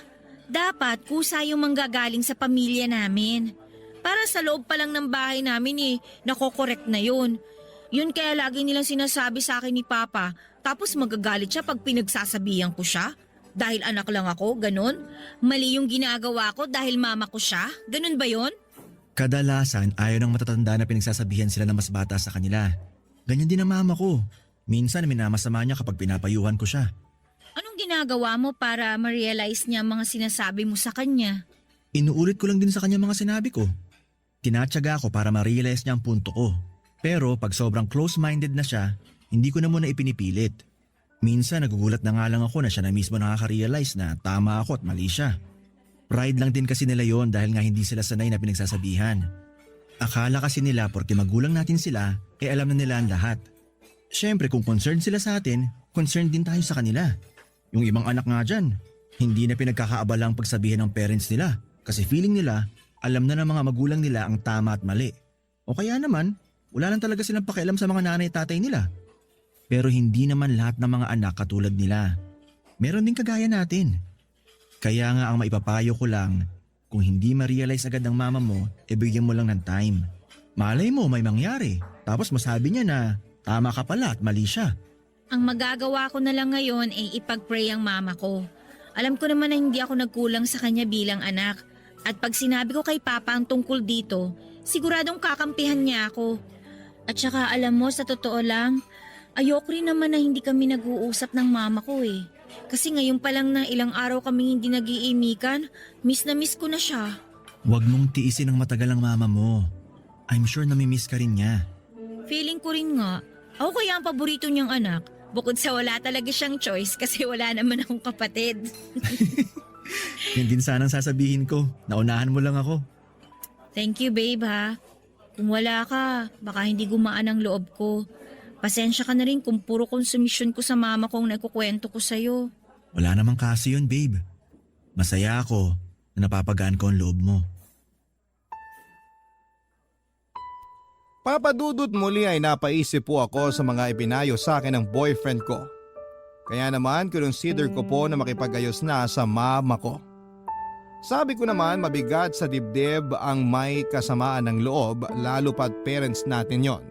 Dapat kusa yung manggagaling sa pamilya namin. Para sa loob pa lang ng bahay namin nakokorek na yun. Yun kaya lagi nilang sinasabi sa akin ni Papa, tapos magagalit siya pag pinagsasabihan ko siya. Dahil anak lang ako, ganun? Mali yung ginagawa ko dahil mama ko siya? Ganun ba yun? Kadalasan ayaw ng matatanda na pinagsasabihan sila na mas bata sa kanila. Ganyan din ang mama ko. Minsan minamasama niya kapag pinapayuhan ko siya. Anong ginagawa mo para ma-realize niya ang mga sinasabi mo sa kanya? Inuulit ko lang din sa kanya mga sinabi ko. Tinatyaga ko para ma-realize niya ang punto ko. Pero pag sobrang close-minded na siya, hindi ko na muna ipinipilit. Minsan nagugulat na nga lang ako na siya na mismo nakaka-realize na tama ako at mali siya. Pride lang din kasi nila yon dahil nga hindi sila sanay na pinagsasabihan. Akala kasi nila porque magulang natin sila, alam na nila ang lahat. Siyempre kung concerned sila sa atin, concerned din tayo sa kanila. Yung ibang anak nga dyan, hindi na pinagkakaabala ang pagsabihin ng parents nila kasi feeling nila alam na ng mga magulang nila ang tama at mali. O kaya naman, wala lang talaga silang pakialam sa mga nanay at tatay nila. Pero hindi naman lahat ng mga anak katulad nila. Meron din kagaya natin. Kaya nga ang maipapayo ko lang, kung hindi ma-realize agad ng mama mo, bigyan mo lang ng time. Malay mo may mangyari, tapos masabi niya na tama ka pala at mali siya. Ang magagawa ko na lang ngayon ay ipag-pray ang mama ko. Alam ko naman na hindi ako nagkulang sa kanya bilang anak. At pag sinabi ko kay Papa ang tungkol dito, siguradong kakampihan niya ako. At saka alam mo, sa totoo lang, ayoko rin naman na hindi kami nag-uusap ng mama ko eh. Kasi ngayon pa lang na ilang araw kaming hindi nag-iimikan, miss na miss ko na siya. Huwag mong tiisin ng matagal ang mama mo. I'm sure namimiss ka rin niya. Feeling ko rin nga, ako kaya ang paborito niyang anak. Bukod sa wala talaga siyang choice kasi wala naman akong kapatid. Yan din sanang sasabihin ko. Naunahan mo lang ako. Thank you babe ha. Kung wala ka, baka hindi gumaan ang loob ko. Pasensya ka na rin kung puro konsumisyon ko sa mama kong nagkukwento ko sa'yo. Wala namang kasi yun, babe. Masaya ako na napapagaan ko ang loob mo. Papadudot muli ay napaisip po ako sa mga ipinayo sa akin ng boyfriend ko. Kaya naman kinonsider ko po na makipagayos na sa mama ko. Sabi ko naman mabigat sa dibdib ang may kasamaan ng loob lalo pat parents natin yon.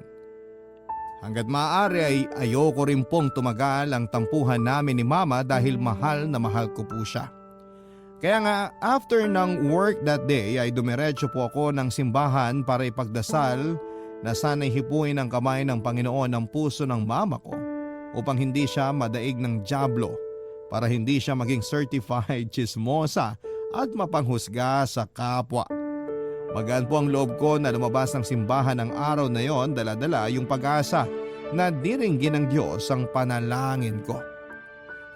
Hanggat maaari ay ayoko rin pong tumagal ang tampuhan namin ni mama dahil mahal na mahal ko po siya. Kaya nga after ng work that day ay dumiretso po ako ng simbahan para ipagdasal na sana'y hipuin ang kamay ng Panginoon ang puso ng mama ko upang hindi siya madaig ng dyablo para hindi siya maging certified chismosa at mapanghusga sa kapwa. Magaan po ang loob ko na lumabas ng simbahan ng araw na yon, dala-dala yung pag-asa na diringgin ng Diyos ang panalangin ko.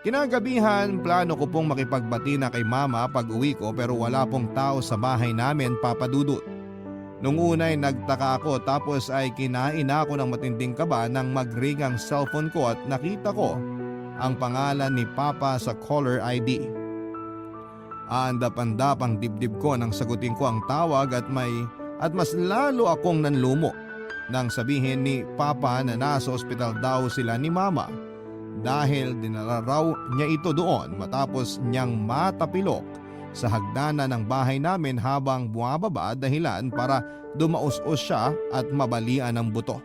Kinagabihan, plano ko pong makipagbati na kay mama pag uwi ko pero wala pong tao sa bahay namin, papadudot. Nung una ay nagtaka ako tapos ay kinain ako ng matinding kaba nang mag-ring ang cellphone ko at nakita ko ang pangalan ni Papa sa caller ID. Aandap-andap ang dibdib ko nang sagutin ko ang tawag at mas lalo akong nanlumo nang sabihin ni Papa na nasa ospital daw sila ni Mama dahil dinala raw niya ito doon matapos niyang matapilok sa hagdanan ng bahay namin habang bumababa dahilan para dumaus-us siya at mabalian ng buto.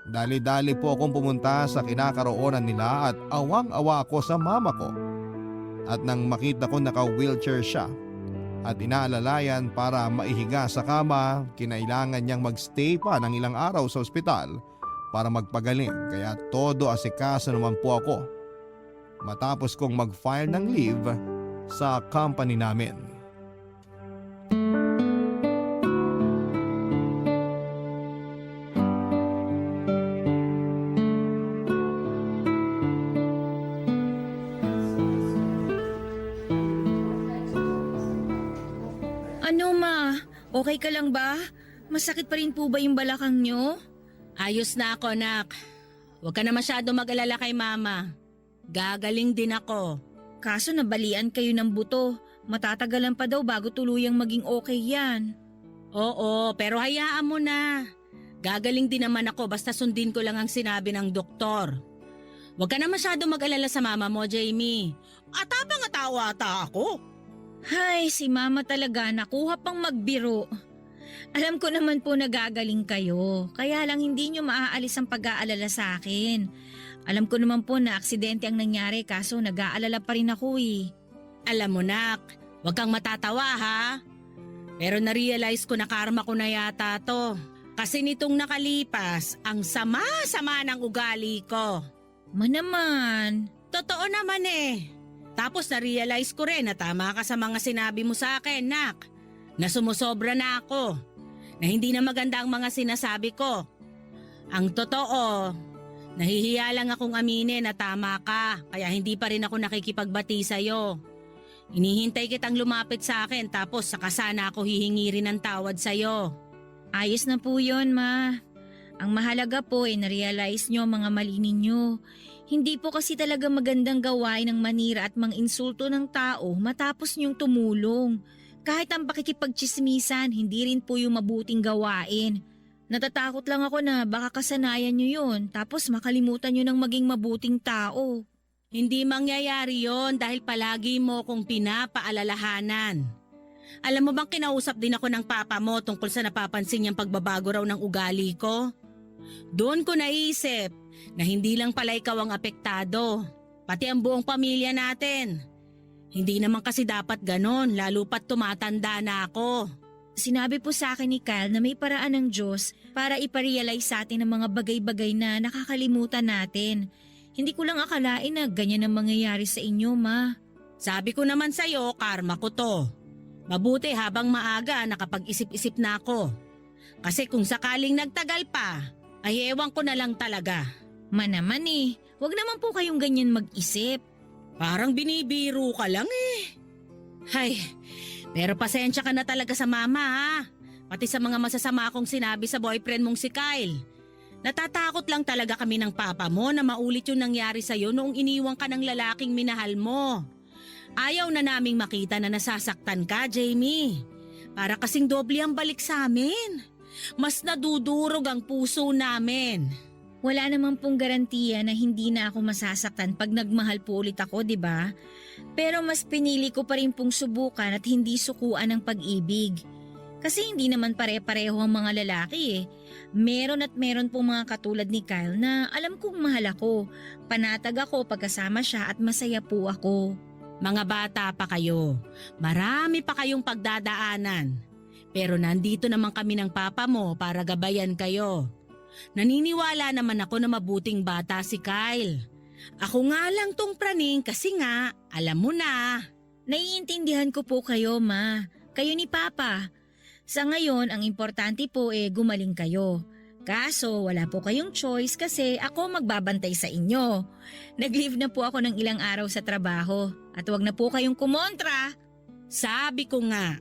Dali-dali po akong pumunta sa kinakaroonan nila at awang-awa ako sa mama ko. At nang makita ko naka-wheelchair siya at inaalalayan para maihiga sa kama, kinailangan niyang magstay pa ng ilang araw sa ospital para magpagaling kaya todo asikaso naman po ako. Matapos kong mag-file ng leave sa company namin. Ano ma? Okay ka lang ba? Masakit pa rin po ba yung balakang nyo? Ayos na ako, nak. Huwag ka na masyado mag-alala kay mama. Gagaling din ako. Kaso nabalian kayo ng buto. Matatagalan pa daw bago tuluyang maging okay yan. Oo, pero hayaan mo na. Gagaling din naman ako basta sundin ko lang ang sinabi ng doktor. Huwag ka na masyado mag-alala sa mama mo, Jamie. Atapang atawa ata ako. Hay, si mama talaga nakuha pang magbiro. Alam ko naman po nagagaling kayo. Kaya lang hindi nyo maaalis ang pag-aalala sa akin. Alam ko naman po na aksidente ang nangyari kaso nag-aalala pa rin ako eh. Alam mo, nak, huwag kang matatawa ha. Pero na-realize ko na karma ko na yata to. Kasi nitong nakalipas, ang sama-sama ng ugali ko. Manaman. Totoo naman eh. Tapos na-realize ko rin na tama ka sa mga sinabi mo sa akin, nak. Na sumusobra na ako. Na hindi na maganda ang mga sinasabi ko. Ang totoo, nahihiya lang akong aminin na tama ka. Kaya hindi pa rin ako nakikipagbati sa'yo. Inihintay kitang lumapit sa akin tapos saka sana ako hihingi rin ng tawad sa'yo. Ayos na po yun, ma. Ang mahalaga po ay na-realize nyo ang mga mali ninyo. Hindi po kasi talaga magandang gawain ng manira at mang-insulto ng tao matapos nyong tumulong. Kahit ang pakikipagchismisan, hindi rin po yung mabuting gawain. Natatakot lang ako na baka kasanayan nyo yun tapos makalimutan nyo ng maging mabuting tao. Hindi mangyayari yon dahil palagi mo kong pinapaalalahanan. Alam mo bang kinausap din ako ng papa mo tungkol sa napapansin niyang pagbabago raw ng ugali ko? Doon ko naisip na hindi lang pala ikaw ang apektado, pati ang buong pamilya natin. Hindi naman kasi dapat ganon, lalo pat tumatanda na ako. Sinabi po sa akin ni Kyle na may paraan ng Diyos para iparealize sa atin ang mga bagay-bagay na nakakalimutan natin. Hindi ko lang akalain na ganyan ang mangyayari sa inyo, Ma. Sabi ko naman sa'yo, karma ko to. Mabuti habang maaga nakapag-isip-isip na ako. Kasi kung sakaling nagtagal pa, ay ewan ko na lang talaga. Ma naman eh, wag naman po kayong ganyan mag-isip. Parang binibiro ka lang eh. Hay, pero pasensya ka na talaga sa mama ha. Pati sa mga masasama akong sinabi sa boyfriend mong si Kyle. Natatakot lang talaga kami ng papa mo na maulit yung nangyari sa'yo noong iniwang ka ng lalaking minahal mo. Ayaw na naming makita na nasasaktan ka, Jamie. Para kasing doble ang balik sa amin. Mas nadudurog ang puso namin. Wala naman pong garantiya na hindi na ako masasaktan pag nagmahal po ulit ako, di ba? Pero mas pinili ko pa rin pong subukan at hindi sukuan ng pag-ibig. Kasi hindi naman pare-pareho ang mga lalaki eh. Meron at meron pong mga katulad ni Kyle na alam kong mahal ako. Panatag ako pagkasama siya at masaya po ako. Mga bata pa kayo. Marami pa kayong pagdadaanan. Pero nandito naman kami ng papa mo para gabayan kayo. Naniniwala naman ako na mabuting bata si Kyle. Ako nga lang tong praning kasi nga, alam mo na. Naiintindihan ko po kayo, Ma. Kayo ni Papa. Sa ngayon, ang importante po gumaling kayo. Kaso wala po kayong choice kasi ako magbabantay sa inyo. Nag-leave na po ako ng ilang araw sa trabaho at wag na po kayong kumontra. Sabi ko nga,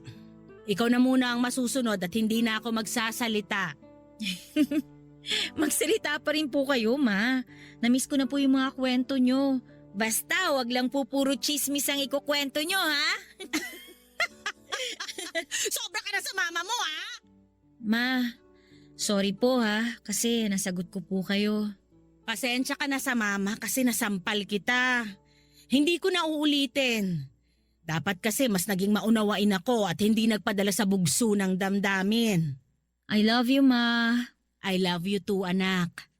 ikaw na muna ang masusunod at hindi na ako magsasalita. Magsalita pa rin po kayo, Ma. Namiss ko na po yung mga kwento nyo. Basta wag lang po puro chismis ang ikukwento nyo, ha? Sobra ka na sa mama mo ha? Ma, sorry po ha kasi nasagot ko po kayo. Pasensya ka na sa mama kasi nasampal kita. Hindi ko na uulitin. Dapat kasi mas naging maunawain ako at hindi nagpadala sa bugso ng damdamin. I love you, Ma. I love you too, anak.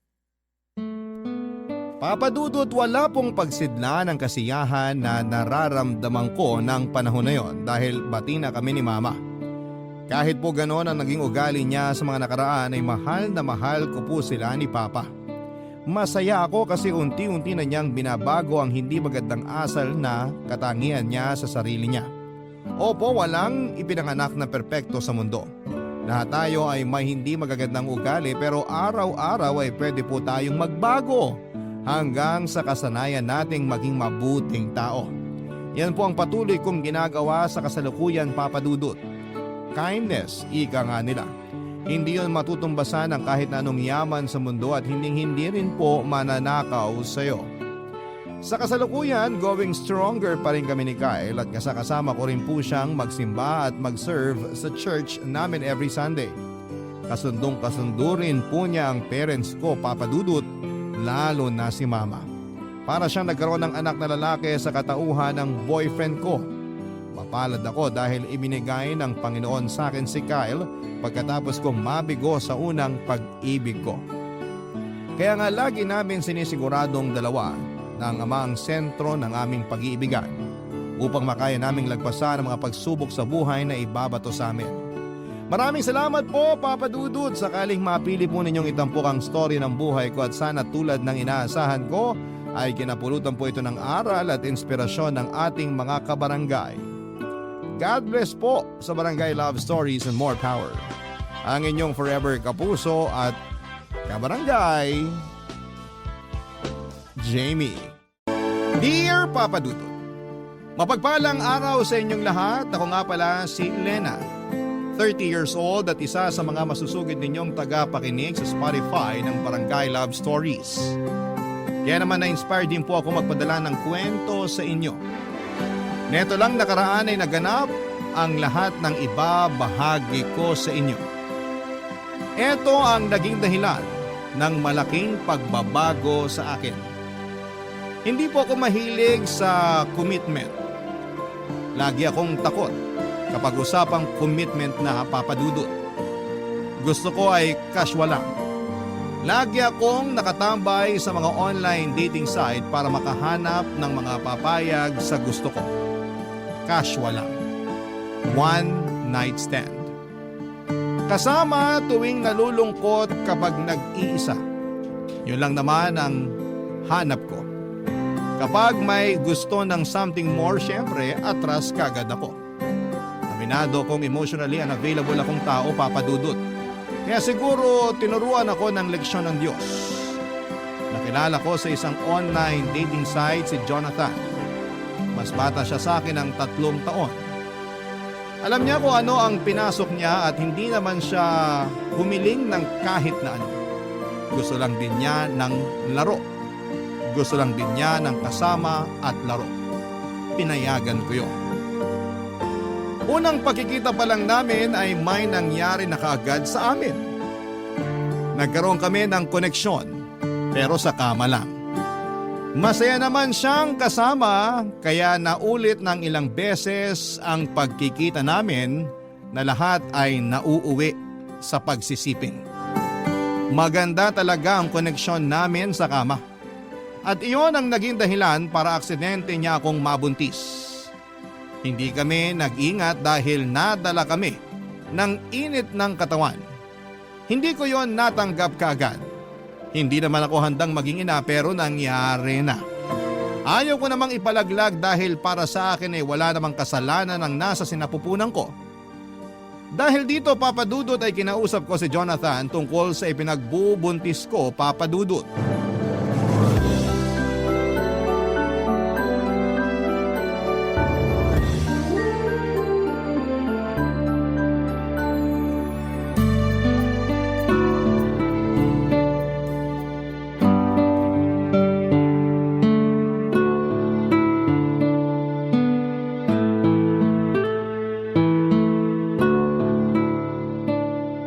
Papa Dudut, wala pong pagsidla ng kasiyahan na nararamdaman ko ng panahon na yon dahil bati na kami ni Mama. Kahit po ganon ang naging ugali niya sa mga nakaraan ay mahal na mahal ko po sila ni Papa. Masaya ako kasi unti-unti na niyang binabago ang hindi magandang asal na katangian niya sa sarili niya. Opo, walang ipinanganak na perpekto sa mundo. Lahat tayo ay may hindi magagandang ugali pero araw-araw ay pwede po tayong magbago hanggang sa kasanayan nating maging mabuting tao. Yan po ang patuloy kong ginagawa sa kasalukuyan, Papa Dudut. Kindness, ika nga nila. Hindi yon matutumbasan ng kahit na anong yaman sa mundo at hindi rin po mananakaw sa iyo. Sa kasalukuyan, going stronger pa rin kami ni Kyle at kasama ko rin po siyang magsimba at mag-serve sa church namin every Sunday. Kasundong-kasundo rin po niya ang parents ko, Papa Dudut, lalo na si Mama. Para siyang nagkaroon ng anak na lalaki sa katauhan ng boyfriend ko. Mapalad ako dahil ibinigay ng Panginoon sa akin si Kyle pagkatapos kong mabigo sa unang pag-ibig ko. Kaya nga lagi namin sinisiguradong dalawa na ang ama ang sentro ng aming pag-iibigan upang makaya naming lagpasan ang mga pagsubok sa buhay na ibabato sa amin. Maraming salamat po, Papa Dudut, sakaling mapili po ninyong itampok ang story ng buhay ko at sana tulad ng inaasahan ko ay kinapulutan po ito ng aral at inspirasyon ng ating mga kabarangay. God bless po sa Barangay Love Stories and more power. Ang inyong forever kapuso at kabarangay, Jamie. Dear Papa Dudut, mapagpalang araw sa inyong lahat. Ako nga pala si Lena, 30 years old at isa sa mga masusugid ninyong tagapakinig sa Spotify ng Barangay Love Stories. Kaya naman na-inspired din po ako magpadala ng kwento sa inyo. Neto lang nakaraan ay naganap ang lahat ng ibabahagi ko sa inyo. Ito ang naging dahilan ng malaking pagbabago sa akin. Hindi po ako mahilig sa commitment. Lagi akong takot kapag usapang commitment na, Papa Dudut. Gusto ko ay casual lang. Lagi akong nakatambay sa mga online dating site para makahanap ng mga papayag sa gusto ko. Casual lang. One night stand. Kasama tuwing nalulungkot kapag nag-iisa. Yun lang naman ang hanap ko. Kapag may gusto ng something more, syempre, atras kagad ako. Aminado kong emotionally unavailable akong tao, Papa Dudut. Kaya siguro tinuruan ako ng leksyon ng Diyos. Nakilala ko sa isang online dating site si Jonathan. Mas bata siya sa akin ng 3 taon. Alam niya kung ano ang pinasok niya at hindi naman siya humiling ng kahit na ano. Gusto lang din niya ng laro. Gusto lang din niya ng kasama at laro. Pinayagan ko yun. Unang pagkikita pa lang namin ay may nangyari na kaagad sa amin. Nagkaroon kami ng koneksyon, pero sa kama lang. Masaya naman siyang kasama, kaya naulit ng ilang beses ang pagkikita namin na lahat ay nauuwi sa pagsisiping. Maganda talaga ang koneksyon namin sa kama. At iyon ang naging dahilan para aksidente niya akong mabuntis. Hindi kami nag-ingat dahil nadala kami ng init ng katawan. Hindi ko yon natanggap kaagad. Hindi naman ako handang maging ina pero nangyari na. Ayaw ko namang ipalaglag dahil para sa akin ay wala namang kasalanan ang nasa sinapupunan ko. Dahil dito, Papa Dudut, ay kinausap ko si Jonathan tungkol sa ipinagbubuntis ko, Papa Dudut.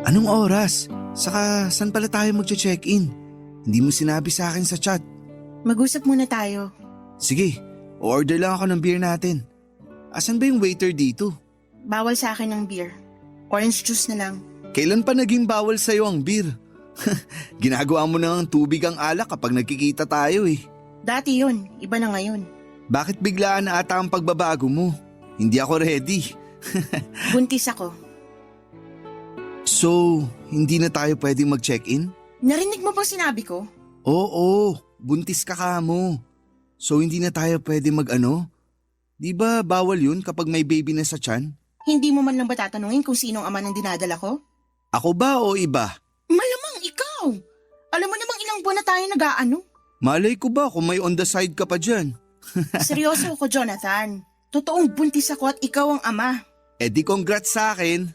Anong oras? Saka saan pala tayo magche-check-in? Hindi mo sinabi sa akin sa chat. Mag-usap muna tayo. Sige, order lang ako ng beer natin. Asan ba yung waiter dito? Bawal sa akin ng beer. Orange juice na lang. Kailan pa naging bawal sa'yo ang beer? Ginagawa mo na ng tubig ang alak kapag nagkikita tayo eh. Dati yun, iba na ngayon. Bakit biglaan na ata ang pagbabago mo? Hindi ako ready. Buntis ako. So, hindi na tayo pwedeng mag-check-in? Narinig mo ba sinabi ko? Oo, buntis ka mo. So hindi na tayo pwedeng mag-ano? Di ba bawal yun kapag may baby na sa tiyan? Hindi mo man lang ba tatanungin kung sinong ama ng dinadala ko? Ako ba o iba? Malamang ikaw! Alam mo namang ilang buwan na tayo nag-aano. Malay ko ba kung may on the side ka pa dyan? Seryoso ako, Jonathan. Totoong buntis ako at ikaw ang ama. Eh di congrats sa akin.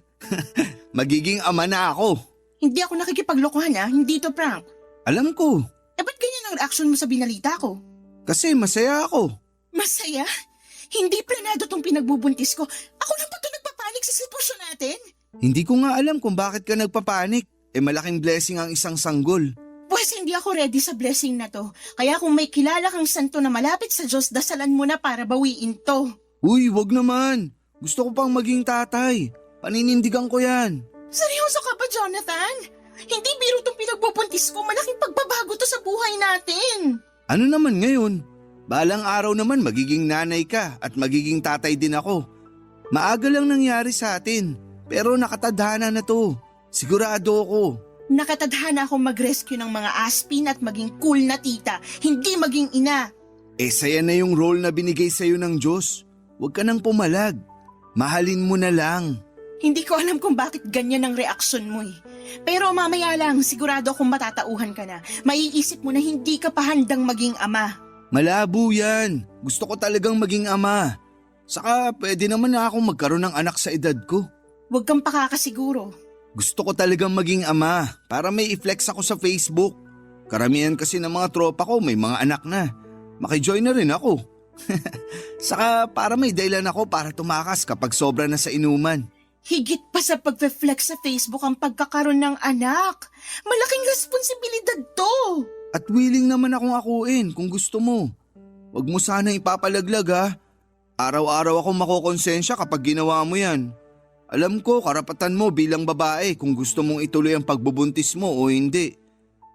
Magiging ama na ako. Hindi ako nakikipaglokohan hindi to prank. Alam ko. Eh ba't ganyan ang reaction mo sa binalita ko? Kasi masaya ako. Masaya? Hindi planado tong pinagbubuntis ko. Ako lang ba ito nagpapanik sa sitwasyon natin? Hindi ko nga alam kung bakit ka nagpapanik. Eh malaking blessing ang isang sanggol. Pues hindi ako ready sa blessing na to. Kaya kung may kilala kang santo na malapit sa Diyos, dasalan mo na para bawiin to. Uy, wag naman. Gusto ko pang maging tatay. Paninindigan ko yan. Seryoso ka ba, Jonathan? Hindi biro tong pinagbubuntis ko. Malaking pagbabago to sa buhay natin. Ano naman ngayon? Balang araw naman magiging nanay ka at magiging tatay din ako. Maaga lang nangyari sa atin, pero nakatadhana na to. Sigurado ako. Nakatadhana akong mag-rescue ng mga aspin at maging cool na tita, hindi maging ina. Eh saya na yung role na binigay sa'yo ng Diyos. Huwag ka nang pumalag. Mahalin mo na lang. Hindi ko alam kung bakit ganyan ang reaksyon mo eh. Pero mamaya lang, sigurado akong matatauhan ka na. Maiisip mo na hindi ka pa handang maging ama. Malabo yan. Gusto ko talagang maging ama. Saka pwede naman na akong magkaroon ng anak sa edad ko. Huwag kang pakakasiguro. Gusto ko talagang maging ama para may i-flex ako sa Facebook. Karamihan kasi ng mga tropa ko may mga anak na. Makijoin na rin ako. Saka para may dahilan ako para tumakas kapag sobra na sa inuman. Higit pa sa pag-flex sa Facebook ang pagkakaroon ng anak. Malaking responsibilidad to. At willing naman akong akuin kung gusto mo. Huwag mo sana ipapalaglag ha. Araw-araw ako makokonsensya kapag ginawa mo yan. Alam ko karapatan mo bilang babae kung gusto mong ituloy ang pagbubuntis mo o hindi.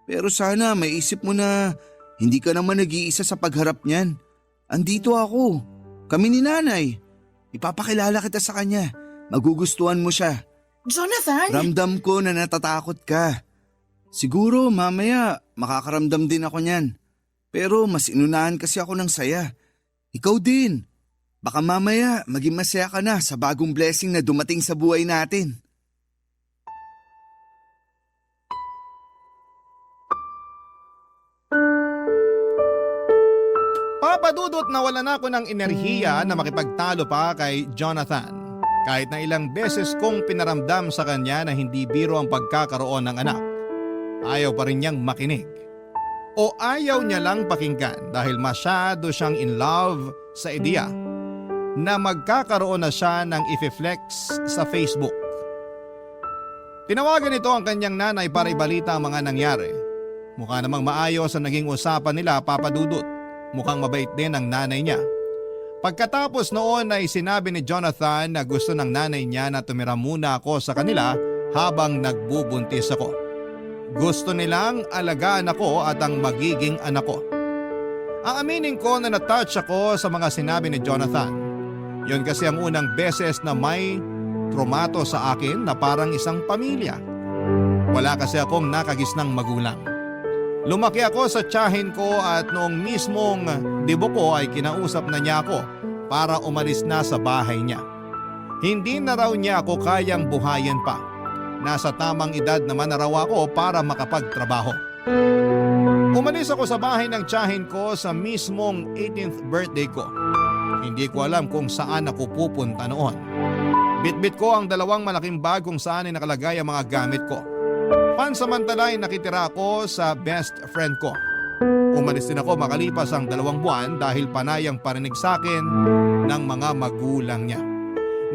Pero sana may isip mo na hindi ka naman nag-iisa sa pagharap niyan. Andito ako. Kami ni nanay. Ipapakilala kita sa kanya. Magugustuhan mo siya. Jonathan! Ramdam ko na natatakot ka. Siguro mamaya makakaramdam din ako niyan. Pero mas inunahan kasi ako ng saya. Ikaw din. Baka mamaya maging masaya ka na sa bagong blessing na dumating sa buhay natin. Papadudot na wala na ako ng enerhiya na makipagtalo pa kay Jonathan. Kahit na ilang beses kong pinaramdam sa kanya na hindi biro ang pagkakaroon ng anak. Ayaw pa rin niyang makinig. O ayaw niya lang pakinggan dahil masyado siyang in love sa ideya na magkakaroon na siya ng i-flex sa Facebook. Tinawagan nito ang kanyang nanay para ibalita ang mga nangyari. Mukha namang maayos ang naging usapan nila, Papa Dudut. Mukhang mabait din ang nanay niya. Pagkatapos noon ay sinabi ni Jonathan na gusto ng nanay niya na tumira muna ako sa kanila habang nagbubuntis ako. Gusto nilang alagaan ako at ang magiging anak ko. Aaminin ko na na-touch ako sa mga sinabi ni Jonathan. Yon kasi ang unang beses na may trumato sa akin na parang isang pamilya. Wala kasi akong nakagisnang magulang. Lumaki ako sa tiyahin ko at noong mismong dibo ko ay kinausap na niya ako para umalis na sa bahay niya. Hindi na raw niya ako kayang buhayin pa. Nasa tamang edad naman na raw ako para makapagtrabaho. Umalis ako sa bahay ng tiyahin ko sa mismong 18th birthday ko. Hindi ko alam kung saan ako pupunta noon. Bitbit ko ang 2 malaking bag kung saan ay nakalagay ang mga gamit ko. Pansamantala ay nakitira ako sa best friend ko. Umalis din ako makalipas ang 2 buwan dahil panayang parinig sa akin ng mga magulang niya.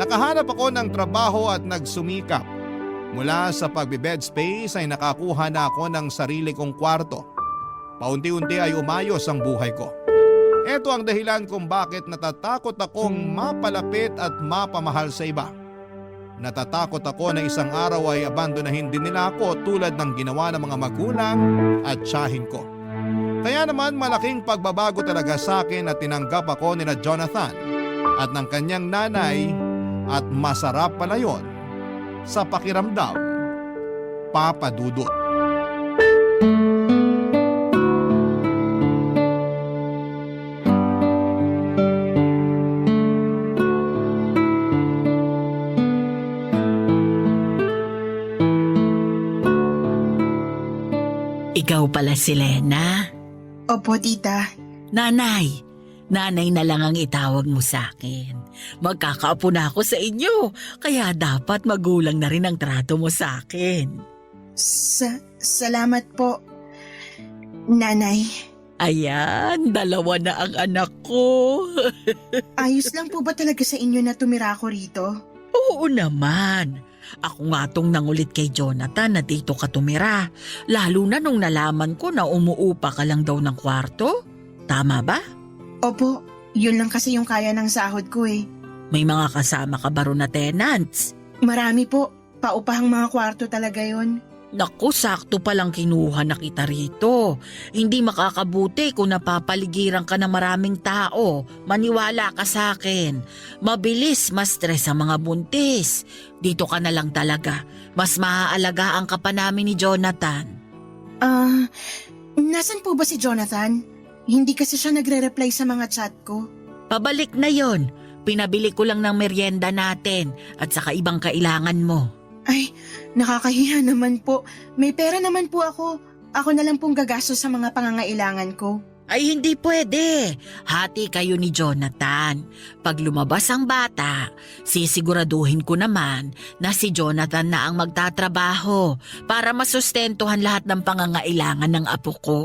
Nakahanap ako ng trabaho at nagsumikap. Mula sa pagbe-bed space ay nakakuha na ako ng sarili kong kwarto. Paunti-unti ay umayos ang buhay ko. Ito ang dahilan kung bakit natatakot akong mapalapit at mapamahal sa iba. Natatakot ako na isang araw ay abandonahin din nila ako tulad ng ginawa ng mga magulang at tiyahin ko. Kaya naman malaking pagbabago talaga sa akin na tinanggap ako nila Jonathan at ng kanyang nanay at masarap pala yon sa pakiramdam, Papa Dudut. Ikaw pala si Lena? Opo, tita. Nanay na lang ang itawag mo sa akin. Magkakaapo na ako sa inyo, kaya dapat magulang na rin ang trato mo sa akin. Salamat po, nanay. Ayan, 2 na ang anak ko. Ayos lang po ba talaga sa inyo na tumira ako rito? Oo naman. Ako nga tong nangulit kay Jonathan na dito ka tumira. Lalo na nung nalaman ko na umuupa ka lang daw ng kwarto. Tama ba? Opo, yun lang kasi yung kaya ng sahod ko eh. May mga kasama ka ba ron na tenants? Marami po, paupahang mga kwarto talaga yon. Naku, sakto palang kinuha na kita rito. Hindi makakabuti kung napapaligiran ka ng maraming tao. Maniwala ka sa akin. Mabilis ma-stress ang mga buntis. Dito ka na lang talaga. Mas maaalagaan ka pa namin ni Jonathan. Nasan po ba si Jonathan? Hindi kasi siya nagre-reply sa mga chat ko. Pabalik na yon. Pinabili ko lang ng merienda natin at saka ibang kailangan mo. Ay, nakakahiya naman po. May pera naman po ako. Ako na lang pong gagastos sa mga pangangailangan ko. Ay hindi pwede. Hati kayo ni Jonathan. Pag lumabas ang bata, sisiguraduhin ko naman na si Jonathan na ang magtatrabaho para masustentuhan lahat ng pangangailangan ng apo ko.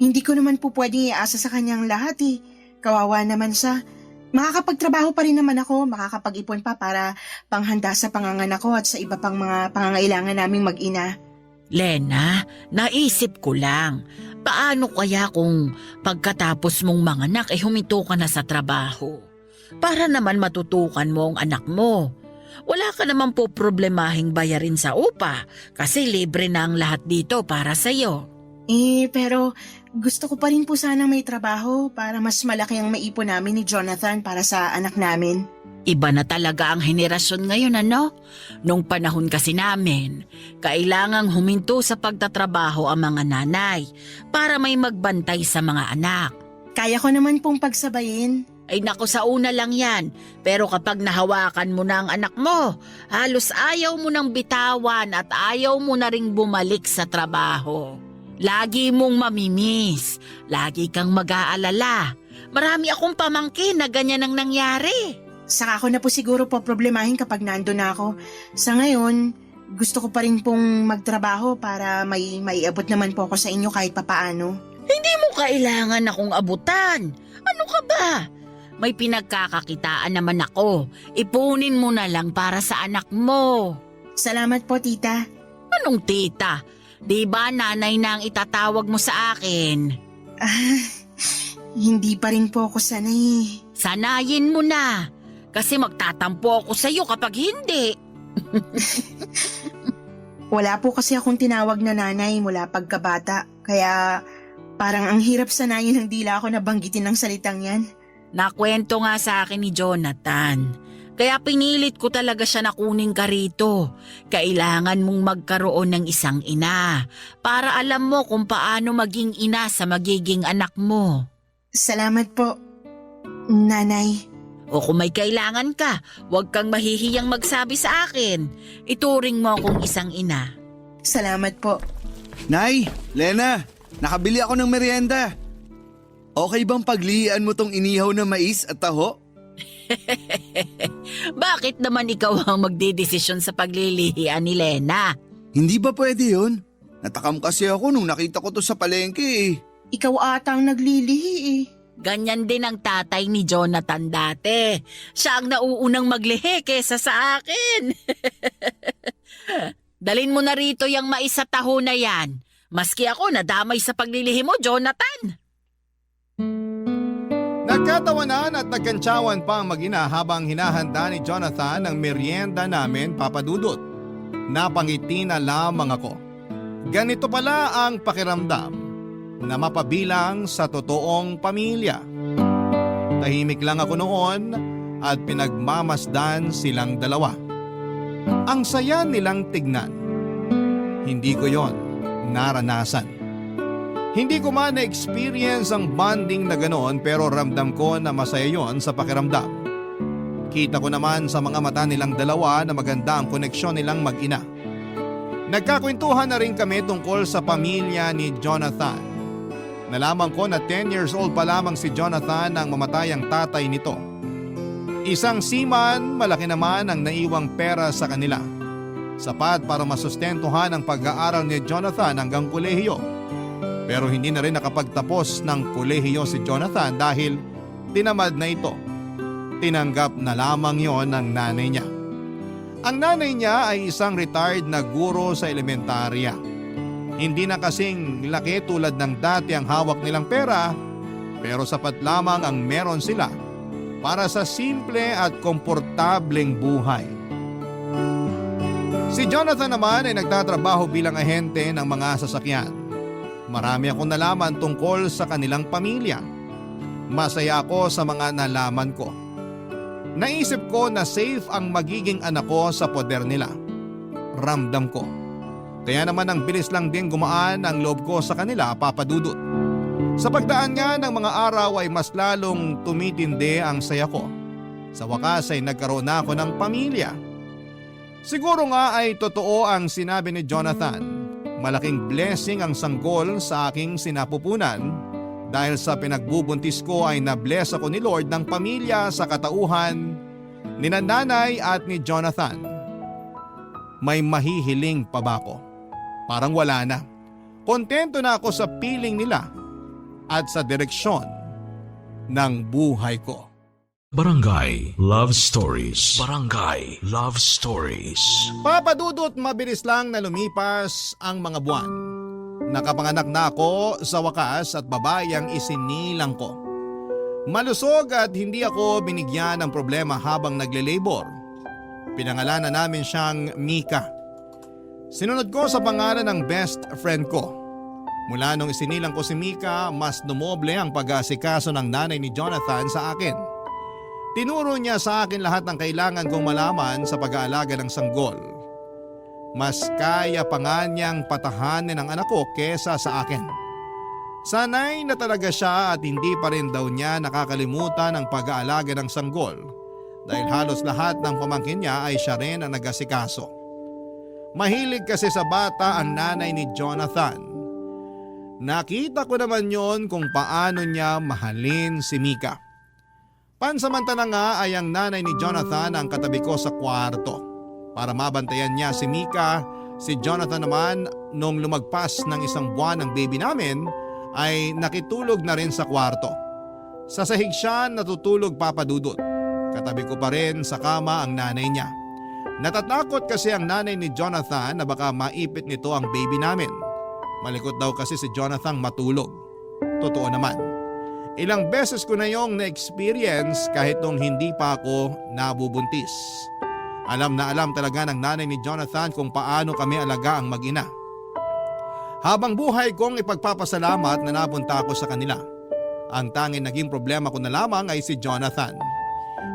Hindi ko naman po pwedeng iasa sa kanyang lahat eh. Kawawa naman siya. Makakapagtrabaho pa rin naman ako, makakapag-ipon pa para panghanda sa panganganak ko at sa iba pang mga pangangailangan naming mag-ina. Lena, naisip ko lang, paano kaya kung pagkatapos mong manganak ay huminto ka na sa trabaho? Para naman matutukan mo ang anak mo. Wala ka naman po problemahing bayarin sa upa kasi libre na ang lahat dito para sa'yo. Pero gusto ko pa rin po sana may trabaho para mas malaki ang maipon namin ni Jonathan para sa anak namin. Iba na talaga ang henerasyon ngayon, ano? Nung panahon kasi namin, kailangang huminto sa pagtatrabaho ang mga nanay para may magbantay sa mga anak. Kaya ko naman pong pagsabayin. Ay naku, sa una lang yan. Pero kapag nahawakan mo na ang anak mo, halos ayaw mo nang bitawan at ayaw mo na ring bumalik sa trabaho. Lagi mong mamimiss, lagi kang mag-aalala. Marami akong pamangkin na ganyan ang nangyari. Saka ako na po siguro po problemahin kapag nando na ako. Sa ngayon, gusto ko pa rin pong magtrabaho para may maiabot naman po ako sa inyo kahit papaano. Hindi mo kailangan akong abutan. Ano ka ba? May pinagkakakitaan naman ako. Ipunin mo na lang para sa anak mo. Salamat po, tita. Anong tita? Di ba nanay na ang itatawag mo sa akin? Hindi pa rin po ako sanay. Sanayin mo na. Kasi magtatampo ako sa'yo kapag hindi. Wala po kasi akong tinawag na nanay mula pagkabata. Kaya parang ang hirap sanayin ng dila ako na banggitin ng salitang yan. Nakwento nga sa akin ni Jonathan. Kaya pinilit ko talaga siya na kunin ka rito. Kailangan mong magkaroon ng isang ina para alam mo kung paano maging ina sa magiging anak mo. Salamat po, nanay. O kung may kailangan ka, huwag kang mahihiyang magsabi sa akin. Ituring mo akong isang ina. Salamat po. Nay, Lena, nakabili ako ng merienda. Okay bang paglihian mo tong inihaw na mais at taho? Bakit naman ikaw ang magdedesisyon sa paglilihian ni Lena? Hindi ba pwede yun? Natakam kasi ako nung nakita ko to sa palengke eh. Ikaw ata ang naglilihi eh. Ganyan din ang tatay ni Jonathan dati. Siya ang nauunang maglihi kesa sa akin. Dalin mo na rito yung mais sa taho na yan. Maski ako nadamay sa paglilihi mo, Jonathan. Nagkatawanan at nagkantsawan pa ang mag-ina habang hinahanda ni Jonathan ang merienda namin, Papa Dudut. Napangiti na lamang ako. Ganito pala ang pakiramdam na mapabilang sa totoong pamilya. Tahimik lang ako noon at pinagmamasdan silang dalawa. Ang saya nilang tignan. Hindi ko yon naranasan. Hindi ko man na-experience ang bonding na ganoon pero ramdam ko na masaya yon sa pakiramdam. Kita ko naman sa mga mata nilang dalawa na maganda ang koneksyon nilang mag-ina. Nagkakwentuhan na rin kami tungkol sa pamilya ni Jonathan. Nalaman ko na 10 years old pa lamang si Jonathan nang mamatay ang tatay nito. Isang seaman, malaki naman ang naiwang pera sa kanila. Sapat para masustentuhan ang pag-aaral ni Jonathan hanggang kolehiyo. Pero hindi na rin nakapagtapos ng kolehiyo si Jonathan dahil tinamad na ito. Tinanggap na lamang yon ng nanay niya. Ang nanay niya ay isang retired na guro sa elementarya. Hindi na kasing laki tulad ng dati ang hawak nilang pera, pero sapat lamang ang meron sila para sa simple at komportableng buhay. Si Jonathan naman ay nagtatrabaho bilang ahente ng mga sasakyan. Marami akong nalaman tungkol sa kanilang pamilya. Masaya ako sa mga nalaman ko. Naisip ko na safe ang magiging anak ko sa poder nila. Ramdam ko. Kaya naman ang bilis lang din gumaan ang loob ko sa kanila, Papa Dudut. Sa pagdaan nga ng mga araw ay mas lalong tumitindi ang saya ko. Sa wakas ay nagkaroon na ako ng pamilya. Siguro nga ay totoo ang sinabi ni Jonathan. Malaking blessing ang sanggol sa aking sinapupunan dahil sa pinagbubuntis ko ay na-bless ako ni Lord ng pamilya sa katauhan ni nanay at ni Jonathan. May mahihiling pa ba ako? Parang wala na. Kontento na ako sa piling nila at sa direksyon ng buhay ko. Barangay Love Stories. Barangay Love Stories. Papadudot, mabilis lang na lumipas ang mga buwan. Nakapanganak na ako sa wakas at babae ang isinilang ko. Malusog at hindi ako binigyan ng problema habang nagle-labor. Pinangalanan namin siyang Mika. Sinunod ko sa pangalan ng best friend ko. Mula nung isinilang ko si Mika, mas dumoble ang pag-aasikaso ng nanay ni Jonathan sa akin. Tinuro niya sa akin lahat ng kailangan kong malaman sa pag-aalaga ng sanggol. Mas kaya pa nga niyang patahanin ang anak ko kesa sa akin. Sanay na talaga siya at hindi pa rin daw niya nakakalimutan ang pag-aalaga ng sanggol dahil halos lahat ng pamangkin niya ay siya rin ang nag-asikaso. Mahilig kasi sa bata ang nanay ni Jonathan. Nakita ko naman yon kung paano niya mahalin si Mika. Pansamantala nga ay ang nanay ni Jonathan ang katabi ko sa kwarto. Para mabantayan niya si Mika, si Jonathan naman nung lumagpas ng 1 buwan ng baby namin ay nakitulog na rin sa kwarto. Sa sahig siya natutulog papadudot. Katabi ko pa rin sa kama ang nanay niya. Natatakot kasi ang nanay ni Jonathan na baka maipit nito ang baby namin. Malikot daw kasi si Jonathan matulog. Totoo naman. Ilang beses ko na yung na-experience kahit nung hindi pa ako nabubuntis. Alam na alam talaga ng nanay ni Jonathan kung paano kami alaga ang mag-ina. Habang buhay kong ipagpapasalamat na napunta ako sa kanila. Ang tanging naging problema ko na lamang ay si Jonathan.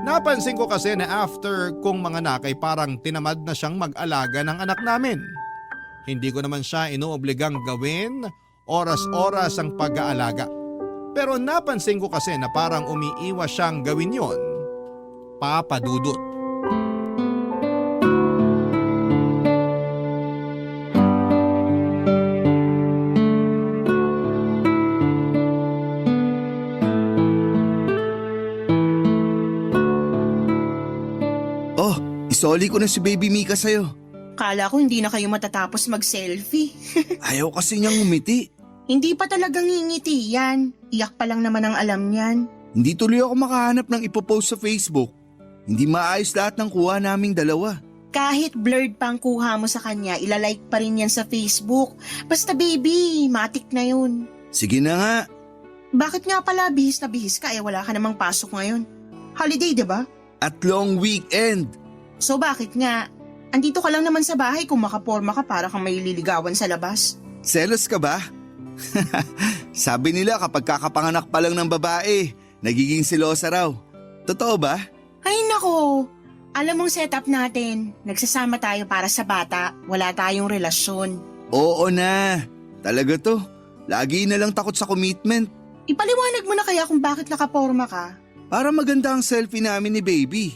Napansin ko kasi na after kong manganak ay parang tinamad na siyang mag-alaga ng anak namin. Hindi ko naman siya inuobligang gawin oras-oras ang pag-aalaga. Pero napansin ko kasi na parang umiiwas siyang gawin yon. Papadudot. Oh, isoli ko na si Baby Mika sa'yo. Kala ko hindi na kayo matatapos mag-selfie. Ayaw kasi niyang umiti. Hindi pa talagang ngingiti yan. Iyak pa lang naman ang alam niyan. Hindi tuloy ako makahanap ng ipopost sa Facebook. Hindi maayos lahat ng kuha naming dalawa. Kahit blurred pa ang kuha mo sa kanya, ilalike pa rin yan sa Facebook. Basta baby, matik na yun. Sige na nga. Bakit nga pala bihis na bihis ka wala ka namang pasok ngayon? Holiday, diba? At long weekend. So bakit nga? Andito ka lang naman sa bahay kung makaporma ka para kang may liligawan sa labas. Selos ka ba? Sabi nila kapag kakapanganak pa lang ng babae, nagiging silosa raw. Totoo ba? Ay nako, alam mong setup natin. Nagsasama tayo para sa bata, wala tayong relasyon. Oo na. Talaga to. Lagi na lang takot sa commitment. Ipaliwanag mo na kaya kung bakit nakaporma ka. Para maganda ang selfie namin ni baby.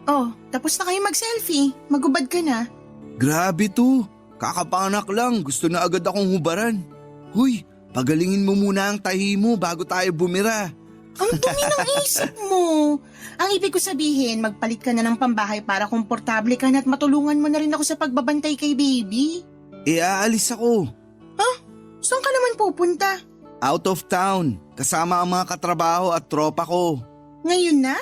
Oh, tapos na kayo mag-selfie. Magubad ka na. Grabe to. Kakapanganak lang, gusto na agad akong hubaran. Huy, pagalingin mo muna ang tahi mo bago tayo bumira. Ang dumi ng isip mo. Ang ibig ko sabihin, magpalit ka na ng pambahay para komportable ka na at matulungan mo na rin ako sa pagbabantay kay baby. Aalis ako. Saan ka naman pupunta? Out of town, kasama ang mga katrabaho at tropa ko. Ngayon na?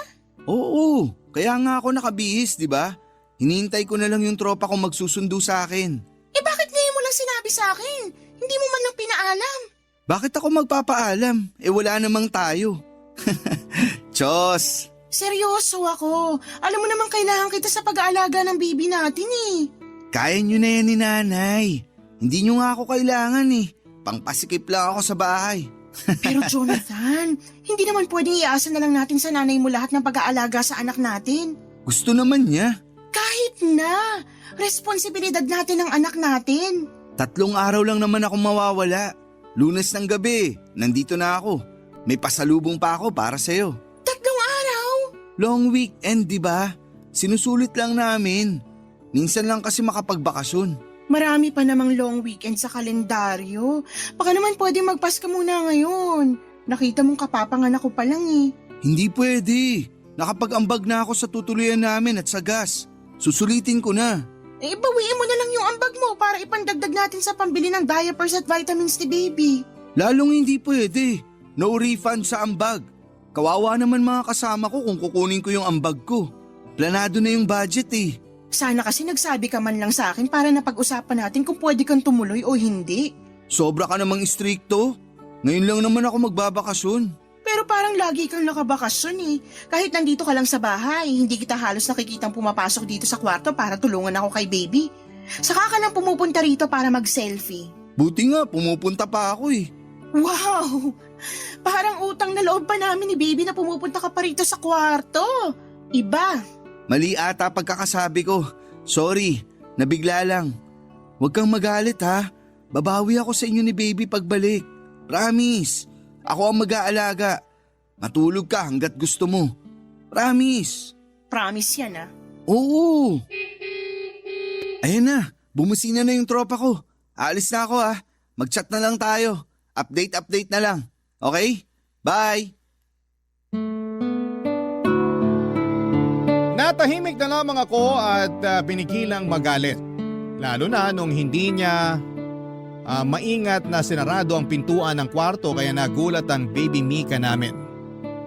Oo, kaya nga ako nakabihis, di ba? Hinihintay ko na lang yung tropa ko magsusundo sa akin. Bakit ngayon mo lang sinabi sa akin? Hindi mo man lang pinaalam. Bakit ako magpapaalam? Wala namang tayo. Chos! Seryoso ako. Alam mo naman kailangan kita sa pag-aalaga ng baby natin eh. Kaya nyo na yan ni nanay. Hindi nyo nga ako kailangan eh. Pangpasikip lang ako sa bahay. Pero Jonathan, hindi naman pwedeng iasa na lang natin sa nanay mo lahat ng pag-aalaga sa anak natin. Gusto naman niya. Kahit na, responsibilidad natin ang anak natin. 3 araw lang naman ako mawawala. Lunes ng gabi, nandito na ako. May pasalubong pa ako para sa'yo. 3 araw? Long weekend, di ba? Sinusulit lang namin. Minsan lang kasi makapagbakasyon. Marami pa namang long weekend sa kalendaryo. Baka naman pwede magpaska muna ngayon. Nakita mong kapapanganak ko pa lang eh. Hindi pwede. Nakapag-ambag na ako sa tutuluyan namin at sa gas. Susulitin ko na. Bawiin mo na lang yung ambag mo para ipandagdag natin sa pambili ng diapers at vitamins ni baby. Lalong hindi pwede. No refund sa ambag. Kawawa naman mga kasama ko kung kukunin ko yung ambag ko. Planado na yung budget eh. Sana kasi nagsabi ka man lang sa akin para napag-usapan natin kung pwede kang tumuloy o hindi. Sobra ka namang istrikto. Ngayon lang naman ako magbabakasyon. Pero parang lagi kang nakabakasyon eh. Kahit nandito ka lang sa bahay, hindi kita halos nakikitang pumapasok dito sa kwarto para tulungan ako kay baby. Saka ka lang pumupunta rito para mag-selfie. Buti nga, pumupunta pa ako eh. Wow! Parang utang na loob pa namin ni baby na pumupunta ka pa rito sa kwarto. Iba. Mali ata pagkakasabi ko. Sorry, nabigla lang. Huwag kang magalit ha. Babawi ako sa inyo ni baby pagbalik. Promise. Ako ang mag-aalaga. Matulog ka hanggat gusto mo. Promise. Promise yan ah. Oo. Ayan na, bumusina na yung tropa ko. Aalis na ako ha. Mag-chat na lang tayo. Update na lang. Okay? Bye! Natahimik na lamang ako at pinigilang magalit. Lalo na nung hindi niya maingat na sinarado ang pintuan ng kwarto kaya nagulat ang baby Mika namin.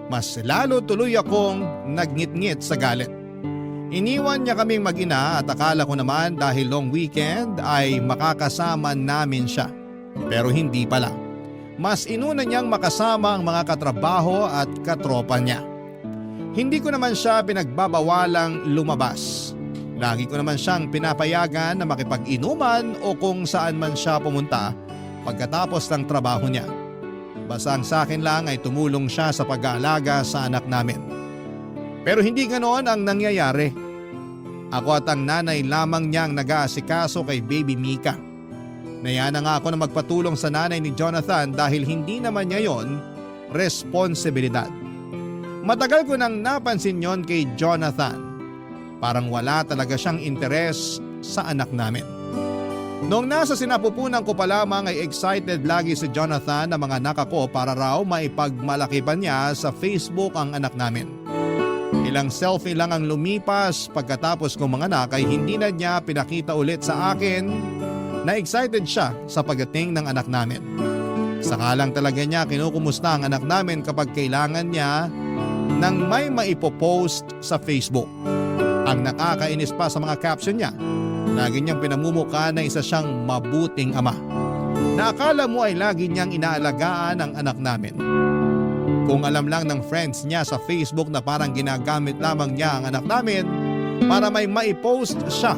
Mas lalo tuloy akong nagngit-ngit sa galit. Iniwan niya kaming mag-ina at akala ko naman dahil long weekend ay makakasama namin siya. Pero hindi pala. Mas inuna niyang makasama ang mga katrabaho at katropa niya. Hindi ko naman siya pinagbabawalang lumabas. Lagi ko naman siyang pinapayagan na makipag-inuman o kung saan man siya pumunta pagkatapos ng trabaho niya. Basta ang sa akin lang ay tumulong siya sa pag-aalaga sa anak namin. Pero hindi ganoon ang nangyayari. Ako at ang nanay lamang niyang nag-aasikaso kay baby Mika. Naya na nga ako na magpatulong sa nanay ni Jonathan dahil hindi naman niya yon responsibilidad. Matagal ko nang napansin yon kay Jonathan. Parang wala talaga siyang interes sa anak namin. Noong nasa sinapupunan ko pa lamang ay excited lagi si Jonathan na mga anak ako para raw maipagmalaki pa niya sa Facebook ang anak namin. Ilang selfie lang ang lumipas pagkatapos kong mga anak ay hindi na niya pinakita ulit sa akin na excited siya sa pagdating ng anak namin. Saka lang talaga niya kinukumusta ang anak namin kapag kailangan niya nang may maipopost sa Facebook. Ang nakakainis pa sa mga caption niya, lagi niyang pinamumukha na isa siyang mabuting ama. Na akala mo ay lagi niyang inaalagaan ang anak namin. Kung alam lang ng friends niya sa Facebook na parang ginagamit lamang niya ang anak namin para may maipost siya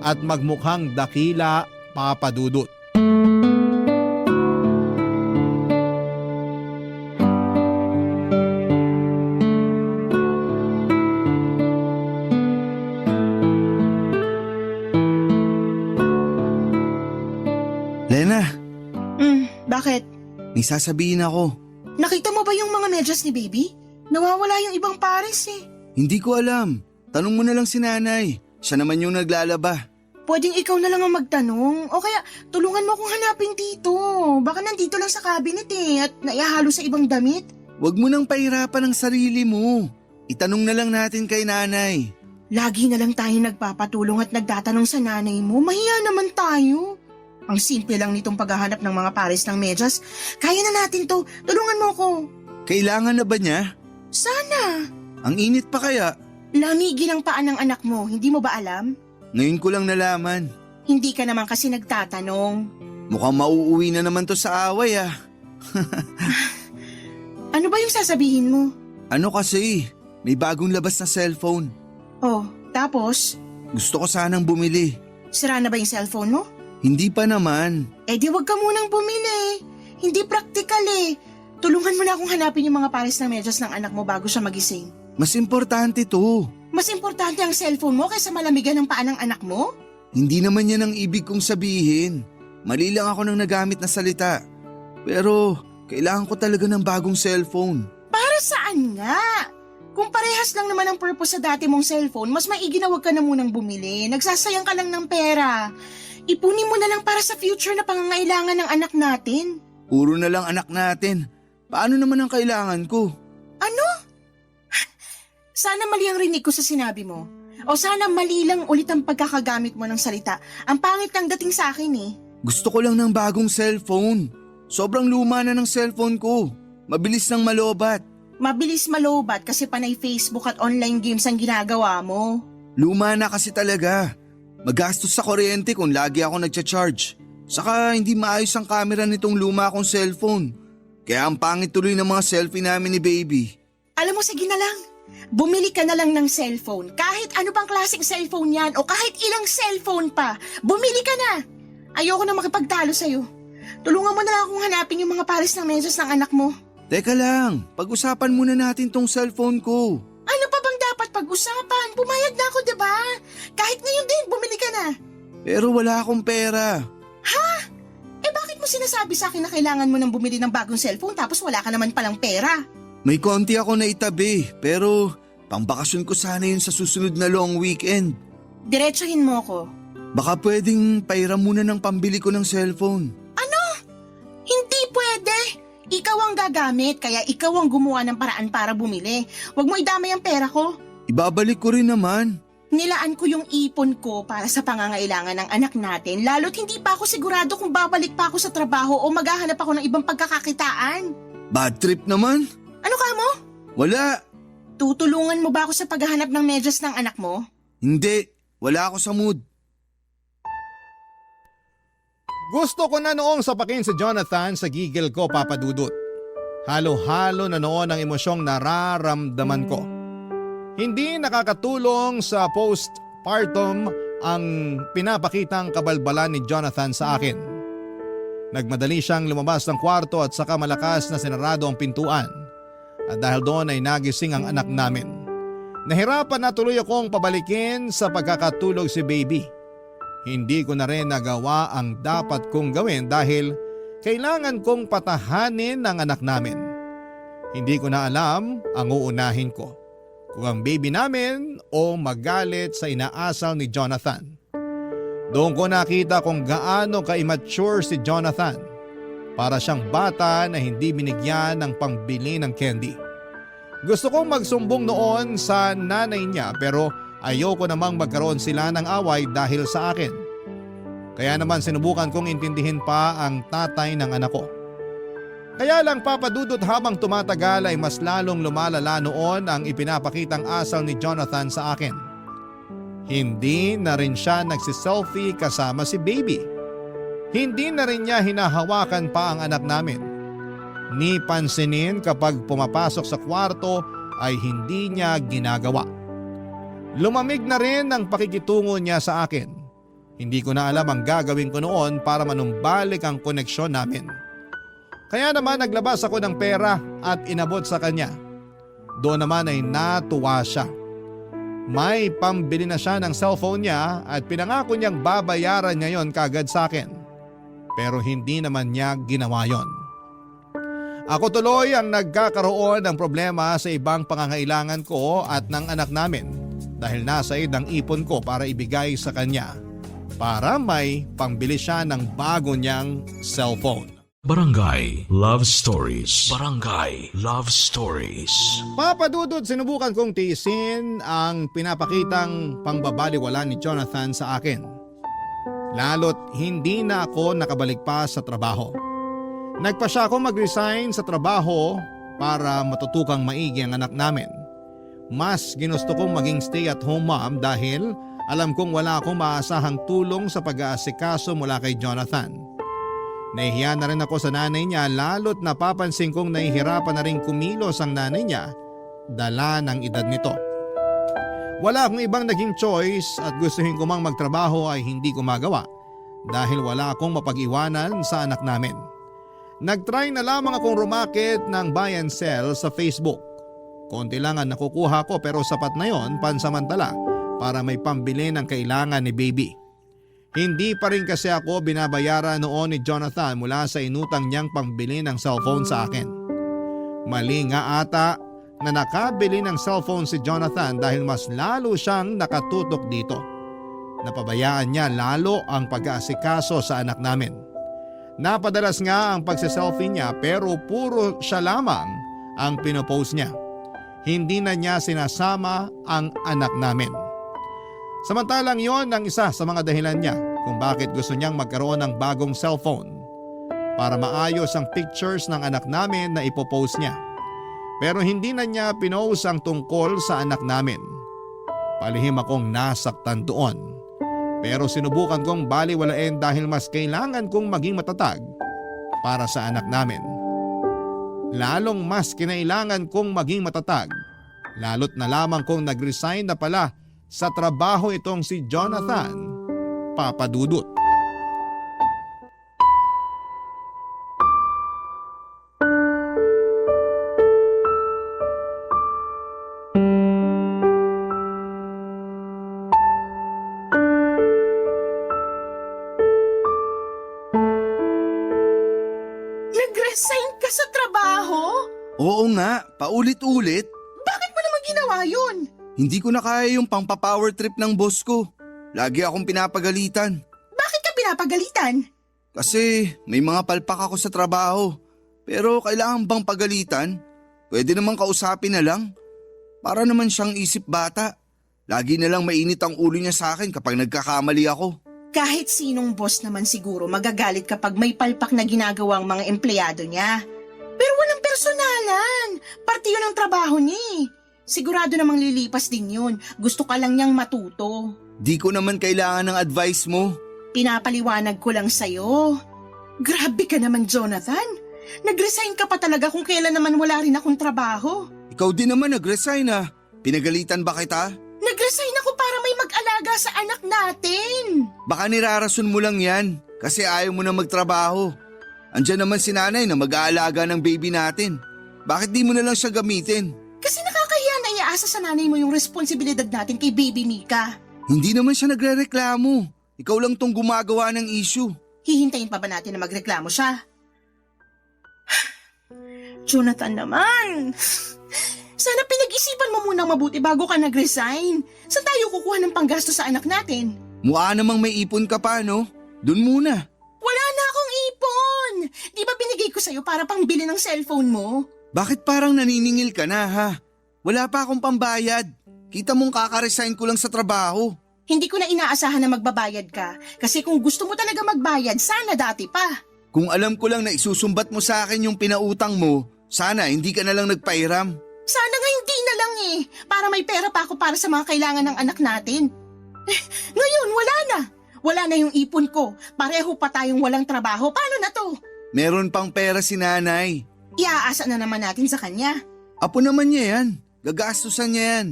at magmukhang dakila papadudot. Lena, Bakit? may sasabihin ako. Nakita mo ba yung mga medyas ni baby? Nawawala yung ibang pares eh. Hindi ko alam. Tanong mo na lang si nanay. Siya naman yung naglalaba. Pwedeng ikaw na lang ang magtanong o kaya tulungan mo akong hanapin dito. Baka nandito lang sa cabinet at naihahalo sa ibang damit. Huwag mo nang pahirapan ang sarili mo. Itanong na lang natin kay nanay. Lagi na lang tayo nagpapatulong at nagtatanong sa nanay mo. Mahiya naman tayo. Ang simple lang nitong paghahanap ng mga pares ng medyas. Kaya na natin to. Tulungan mo ko. Kailangan na ba niya? Sana. Ang init pa kaya? Lamigin ang paa ng anak mo. Hindi mo ba alam? Ngayon ko lang nalaman. Hindi ka naman kasi nagtatanong. Mukhang mauuwi na naman to sa away ah. Ano ba yung sasabihin mo? Ano kasi? May bagong labas na cellphone. Oh, tapos? Gusto ko sanang bumili. Sira na ba yung cellphone mo? Hindi pa naman. Eh di wag ka munang bumili. Hindi practical eh. Tulungan mo na akong hanapin yung mga pares ng medyas ng anak mo bago siya magising. Mas importante to. Mas importante ang cellphone mo kaysa malamigan ng paa ng anak mo? Hindi naman yan ang ibig kong sabihin. Mali lang ako ng nagamit na salita. Pero kailangan ko talaga ng bagong cellphone. Para saan nga? Kung parehas lang naman ang purpose sa dati mong cellphone, mas maigi na wag ka na munang bumili. Nagsasayang ka lang ng pera. Ipunin mo na lang para sa future na pangangailangan ng anak natin. Puro na lang anak natin. Paano naman ang kailangan ko? Ano? Sana mali ang rinig ko sa sinabi mo. O sana mali lang ulit ang pagkakagamit mo ng salita. Ang pangit ng dating sa akin eh. Gusto ko lang ng bagong cellphone. Sobrang luma na ng cellphone ko. Mabilis nang malobat. Mabilis malobat kasi panay Facebook at online games ang ginagawa mo. Luma na kasi talaga. Magastos sa kuryente kung lagi ako nagcha-charge. Saka hindi maayos ang camera nitong luma kong cellphone. Kaya ang pangit tuloy ng mga selfie namin ni baby. Alam mo, sige na lang. Bumili ka na lang ng cellphone. Kahit ano pang klaseng cellphone yan o kahit ilang cellphone pa. Bumili ka na. Ayoko na makipagtalo sa'yo. Tulungan mo na lang akong hanapin yung mga pares ng medyas ng anak mo. Teka lang, pag-usapan muna natin tong cellphone ko. Ano pa bang dapat pag-usapan? Pumayag na ako, diba? Kahit ngayon din, bumili ka na. Pero wala akong pera. Bakit mo sinasabi sa akin na kailangan mo nang bumili ng bagong cellphone tapos wala ka naman palang pera? May konti ako na itabi, pero pangbakasyon ko sana yun sa susunod na long weekend. Diretsuhin mo ako. Baka pwedeng pairam muna ng pambili ko ng cellphone. Hindi pwede. Ikaw ang gagamit, kaya ikaw ang gumawa ng paraan para bumili. Huwag mo idamay ang pera ko. Ibabalik ko rin naman. Nilaan ko yung ipon ko para sa pangangailangan ng anak natin, lalo't hindi pa ako sigurado kung babalik pa ako sa trabaho o maghahanap ako ng ibang pagkakakitaan. Bad trip naman. Ano ka mo? Wala. Tutulungan mo ba ako sa paghahanap ng medyas ng anak mo? Hindi. Wala ako sa mood. Gusto ko na noong sapakin si Jonathan sa gigil ko, Papa Dudut. Halo-halo na noon ang emosyong nararamdaman ko. Hindi nakakatulong sa postpartum ang pinapakitang kabalbalan ni Jonathan sa akin. Nagmadali siyang lumabas ng kwarto at saka malakas na sinarado ang pintuan. At dahil doon ay nagising ang anak namin. Nahirapan na tuloy akong pabalikin sa pagkakatulog si baby. Hindi ko na rin nagawa ang dapat kong gawin dahil kailangan kong patahanin ang anak namin. Hindi ko na alam ang uunahin ko, kung ang baby namin o magalit sa inaasal ni Jonathan. Doon ko nakita kung gaano ka-immature si Jonathan. Para siyang bata na hindi binigyan ng pangbili ng candy. Gusto kong magsumbong noon sa nanay niya pero ayoko namang magkaroon sila ng away dahil sa akin. Kaya naman sinubukan kong intindihin pa ang tatay ng anak ko. Kaya lang, Papa Dudut, habang tumatagal ay mas lalong lumalala noon ang ipinapakitang asal ni Jonathan sa akin. Hindi na rin siya nagsiselfie kasama si baby. Hindi na rin niya hinahawakan pa ang anak namin. Ni pansinin kapag pumapasok sa kwarto ay hindi niya ginagawa. Lumamig na rin ang pakikitungo niya sa akin. Hindi ko na alam ang gagawin ko noon para manumbalik ang koneksyon namin. Kaya naman naglabas ako ng pera at inabot sa kanya. Doon naman ay natuwa siya. May pambili na siya ng cellphone niya at pinangako niyang babayaran niya yon kagad sa akin. Pero hindi naman niya ginawa yon. Ako tuloy ang nagkakaroon ng problema sa ibang pangangailangan ko at ng anak namin dahil nasa ang ipon ko para ibigay sa kanya para may pangbili siya ng bago niyang cellphone. Barangay Love Stories. Barangay Love Stories. Papa Dudut, sinubukan kong tiisin ang pinapakitang pangbabaliwala ni Jonathan sa akin. Lalo't hindi na ako nakabalik pa sa trabaho. Nagpa siya ako mag-resign sa trabaho para matutukang maigi ang anak namin. Mas ginusto kong maging stay-at-home mom dahil alam kong wala akong maasahang tulong sa pag-aasikaso mula kay Jonathan. Nahihiya na rin ako sa nanay niya lalo't napapansin kong nahihirapan na rin kumilos ang nanay niya dala ng edad nito. Wala akong ibang naging choice at gustuhin ko mang magtrabaho ay hindi ko magawa dahil wala akong mapag-iwanan sa anak namin. Nagtry na lamang akong rumakit ng buy and sell sa Facebook. Konti lang ang nakukuha ko pero sapat na yon pansamantala para may pambili ng kailangan ni baby. Hindi pa rin kasi ako binabayaran noon ni Jonathan mula sa inutang niyang pambili ng cellphone sa akin. Mali nga ata na nakabili ng cellphone si Jonathan dahil mas lalo siyang nakatutok dito. Napabayaan niya lalo ang pag-aasikaso sa anak namin. Napadalas nga ang pagsiselfie niya pero puro siya lamang ang pinopost niya. Hindi na niya sinasama ang anak namin. Samantalang yon ang isa sa mga dahilan niya kung bakit gusto niyang magkaroon ng bagong cellphone para maayos ang pictures ng anak namin na ipopost niya. Pero hindi na niya pinost ang tungkol sa anak namin. Palihim akong nasaktan doon. Pero sinubukan kong baliwalain dahil mas kailangan kong maging matatag para sa anak namin. Lalong mas kinailangan kong maging matatag, lalo't na lamang kong nag-resign na pala sa trabaho itong si Jonathan, Papa Dudut. Oo nga, paulit-ulit. Bakit mo naman ginawa yun? Hindi ko na kaya yung pang-power trip ng boss ko. Lagi akong pinapagalitan. Bakit ka pinapagalitan? Kasi may mga palpak ako sa trabaho. Pero kailangan bang pagalitan? Pwede namang kausapin na lang. Para naman siyang isip bata. Lagi na lang mainit ang ulo niya sa akin kapag nagkakamali ako. Kahit sinong boss naman siguro magagalit kapag may palpak na ginagawang mga empleyado niya. Pero walang personalan. Parte yun ang trabaho niya eh. Sigurado namang lilipas din yun. Gusto ka lang niyang matuto. Di ko naman kailangan ng advice mo. Pinapaliwanag ko lang sa'yo. Grabe ka naman, Jonathan. Nag-resign ka pa talaga kung kailan naman wala rin akong trabaho. Ikaw din naman nag-resign ah. Pinagalitan ba kita? Nag-resign ako para may mag-alaga sa anak natin. Baka nirarason mo lang yan kasi ayaw mo na magtrabaho. Andiyan naman si nanay na mag-aalaga ng baby natin. Bakit di mo na lang siya gamitin? Kasi nakakahiya na iaasa sa nanay mo yung responsibilidad natin kay baby Mika. Hindi naman siya nagre-reklamo. Ikaw lang tong gumagawa ng issue. Hihintayin pa ba natin na magreklamo siya? Jonathan naman. Sana pinag-isipan mo munang mabuti bago ka nag-resign. Saan tayo kukuha ng panggasto sa anak natin? Mukha namang may ipon ka pa, no? Doon muna. Wala na akong ipon. Di ba binigay ko sa'yo para pangbili ng cellphone mo? Bakit parang naniningil ka na, ha? Wala pa akong pambayad. Kita mong kaka-resign ko lang sa trabaho. Hindi ko na inaasahan na magbabayad ka. Kasi kung gusto mo talaga magbayad, sana dati pa. Kung alam ko lang na isusumbat mo sa akin yung pinautang mo, sana hindi ka na lang nagpairam. Sana nga hindi na lang eh. Para may pera pa ako para sa mga kailangan ng anak natin. Ngayon, wala na. Wala na yung ipon ko. Pareho pa tayong walang trabaho. Paano na to? Meron pang pera si nanay. Iaasa na naman natin sa kanya. Apo naman niya yan. Gagastusan niya yan.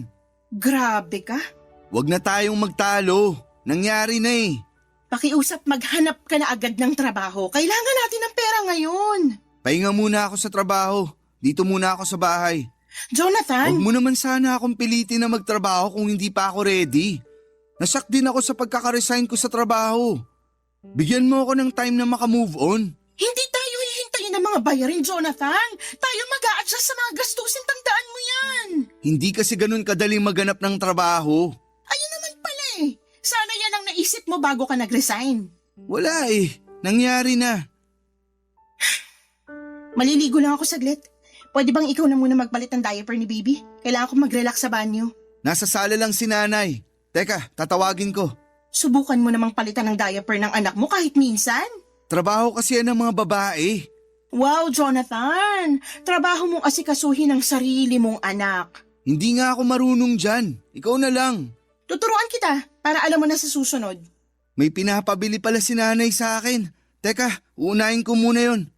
Grabe ka. Huwag na tayong magtalo. Nangyari na eh. Pakiusap maghanap ka na agad ng trabaho. Kailangan natin ng pera ngayon. Pahinga muna ako sa trabaho. Dito muna ako sa bahay. Jonathan! Huwag mo naman sana akong pilitin na magtrabaho kung hindi pa ako ready. Nasak din ako sa pagkaka-resign ko sa trabaho. Bigyan mo ako ng time na makamove on. Hindi tayo hihintayin ng mga bayarin, Jonathan. Tayo mag-a-adjust sa mga gastusin. Tandaan mo yan. Hindi kasi ganun kadaling maganap ng trabaho. Ayun naman pala eh. Sana yan ang naisip mo bago ka nag-resign. Wala eh. Nangyari na. Maliligo lang ako saglit. Pwede bang ikaw na muna magpalit ng diaper ni baby? Kailangan ko mag-relax sa banyo. Nasa sala lang si nanay. Teka, tatawagin ko. Subukan mo namang palitan ng diaper ng anak mo kahit minsan. Trabaho kasi yan ng mga babae. Wow, Jonathan! Trabaho mong asikasuhin ang sarili mong anak. Hindi nga ako marunong dyan. Ikaw na lang. Tuturuan kita para alam mo na sa susunod. May pinapabili pala si nanay sa akin. Teka, uunahin ko muna yon.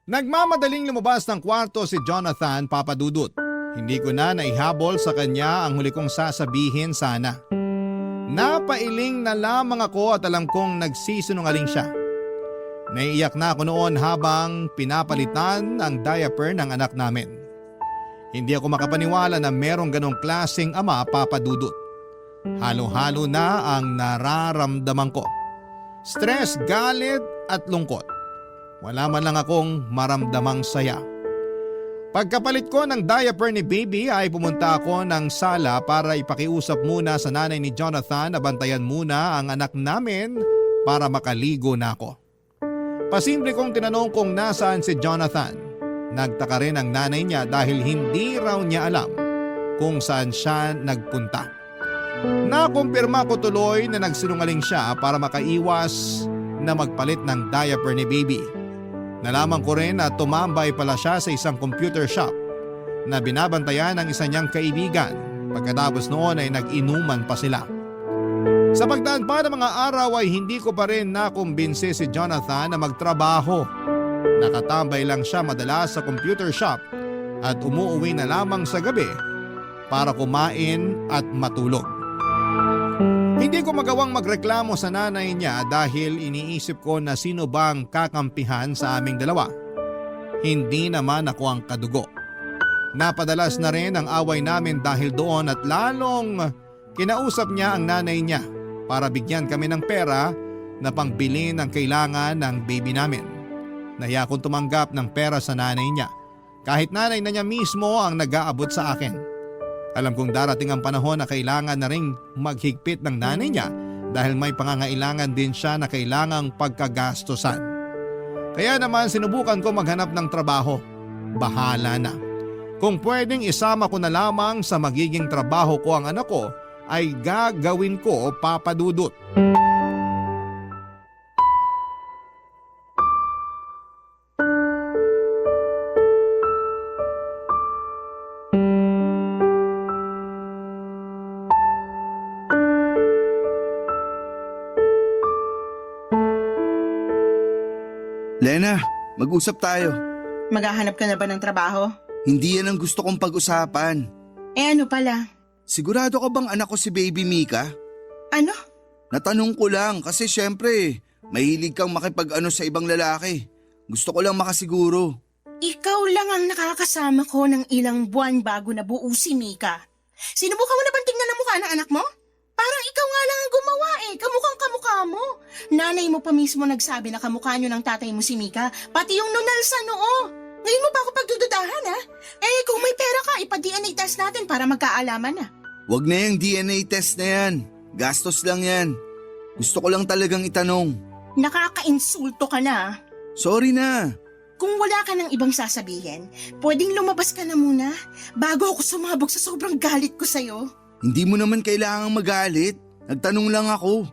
Nagmamadaling lumabas ng kwarto si Jonathan, Papa Dudut. Hindi ko na naihabol sa kanya ang huli kong sasabihin sana. Napailing na lamang ako at alam kong nagsisinungaling siya. Naiiyak na ako noon habang pinapalitan ang diaper ng anak namin. Hindi ako makapaniwala na merong ganong klaseng ama, Papa Dudut. Halo-halo na ang nararamdaman ko. Stress, galit at lungkot. Wala man lang akong maramdamang saya. Pagkapalit ko ng diaper ni baby ay pumunta ako ng sala para ipakiusap muna sa nanay ni Jonathan na bantayan muna ang anak namin para makaligo na ako. Pasimple kong tinanong kung nasaan si Jonathan. Nagtaka rin ang nanay niya dahil hindi raw niya alam kung saan siya nagpunta. Nakumpirma ko tuloy na nagsinungaling siya para makaiwas na magpalit ng diaper ni baby. Nalaman ko rin na tumambay pala siya sa isang computer shop na binabantayan ng isa niyang kaibigan. Pagkatapos noon ay nag-inuman pa sila. Sa pagdaan pa ng mga araw ay hindi ko pa rin nakumbinsi si Jonathan na magtrabaho. Nakatambay lang siya madalas sa computer shop at umuuwi na lamang sa gabi para kumain at matulog. Hindi ko magawang magreklamo sa nanay niya dahil iniisip ko na sino bang kakampihan sa aming dalawa. Hindi naman ako ang kadugo. Napadalas na rin ang away namin dahil doon at lalong kinausap niya ang nanay niya para bigyan kami ng pera na pangbili ng kailangan ng baby namin. Nahiya akong tumanggap ng pera sa nanay niya kahit nanay na niya mismo ang nag-aabot sa akin. Alam kong darating ang panahon na kailangan na ring maghigpit ng nanay niya dahil may pangangailangan din siya na kailangang pagkagastosan. Kaya naman sinubukan ko maghanap ng trabaho. Bahala na. Kung pwedeng isama ko na lamang sa magiging trabaho ko ang anak ko, ay gagawin ko, Papa Dudut. Lena, mag-usap tayo. Maghahanap ka na ba ng trabaho? Hindi yan ang gusto kong pag-usapan. Ano pala? Sigurado ka bang anak ko si Baby Mika? Ano? Natanong ko lang kasi syempre, mahilig kang makipag-ano sa ibang lalaki. Gusto ko lang makasiguro. Ikaw lang ang nakakasama ko ng ilang buwan bago nabuo si Mika. Sinubukan mo na bang tingnan ang mukha ng anak mo? Parang ikaw nga lang ang gumawa kamukhang kamukha mo. Nanay mo pa mismo nagsabi na kamukha nyo ng tatay mo si Mika, pati yung nunal sa noo. Ngayon mo pa ako pagdududahan ha? Kung may pera ka, ipa-DNA test natin para magkaalaman na. Wag na yung DNA test na yan. Gastos lang yan. Gusto ko lang talagang itanong. Nakaka-insulto ka na. Sorry na. Kung wala ka ng ibang sasabihin, pwedeng lumabas ka na muna bago ako sumabog sa sobrang galit ko sa'yo. Hindi mo naman kailangang magalit. Nagtanong lang ako.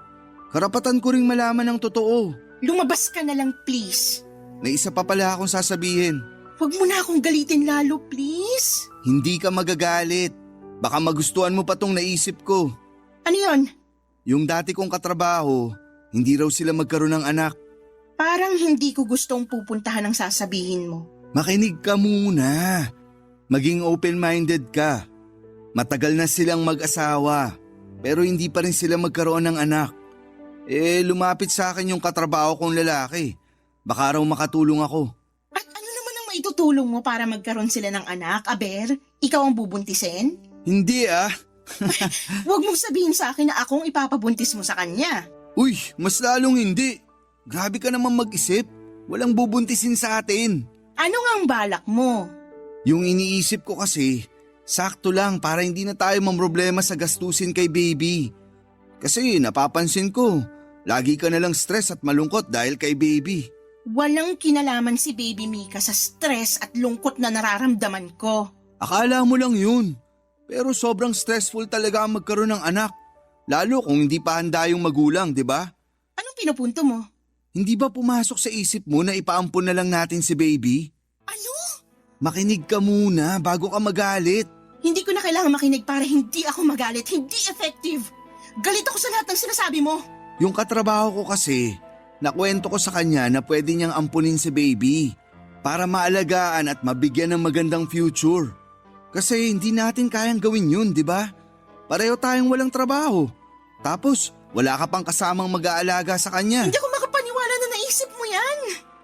Karapatan ko ring malaman ang totoo. Lumabas ka na lang please. May isa pa pala akong sasabihin. Huwag mo na akong galitin lalo please. Hindi ka magagalit. Baka magustuhan mo pa tong naisip ko. Ano yon? Yung dati kong katrabaho, hindi raw sila magkaroon ng anak. Parang hindi ko gustong pupuntahan ang sasabihin mo. Makinig ka muna. Maging open-minded ka. Matagal na silang mag-asawa, pero hindi pa rin sila magkaroon ng anak. Lumapit sa akin yung katrabaho kong lalaki. Baka raw makatulong ako. At ano naman ang maitutulong mo para magkaroon sila ng anak, Aber? Ikaw ang bubuntisin? Hindi ah. Huwag mong sabihin sa akin na akong ipapabuntis mo sa kanya. Uy, mas lalong hindi. Grabe ka naman mag-isip. Walang bubuntisin sa atin. Ano nga ang balak mo? Yung iniisip ko kasi, sakto lang para hindi na tayo mamroblema sa gastusin kay baby. Kasi napapansin ko, lagi ka nalang stress at malungkot dahil kay baby. Walang kinalaman si Baby Mika sa stress at lungkot na nararamdaman ko. Akala mo lang yun. Pero sobrang stressful talaga ang magkaroon ng anak. Lalo kung hindi pa handa yung magulang, di ba? Anong pinupunto mo? Hindi ba pumasok sa isip mo na ipaampon na lang natin si baby? Ano? Makinig ka muna bago ka magalit. Hindi ko na kailangan makinig para hindi ako magalit. Hindi effective. Galit ako sa lahat ng sinasabi mo. Yung katrabaho ko kasi, nakwento ko sa kanya na pwede niyang ampunin si baby para maalagaan at mabigyan ng magandang future. Kasi hindi natin kayang gawin yun, di ba? Pareho tayong walang trabaho. Tapos, wala ka pang kasamang mag-aalaga sa kanya. Hindi ako makapaniwala na naisip mo yan.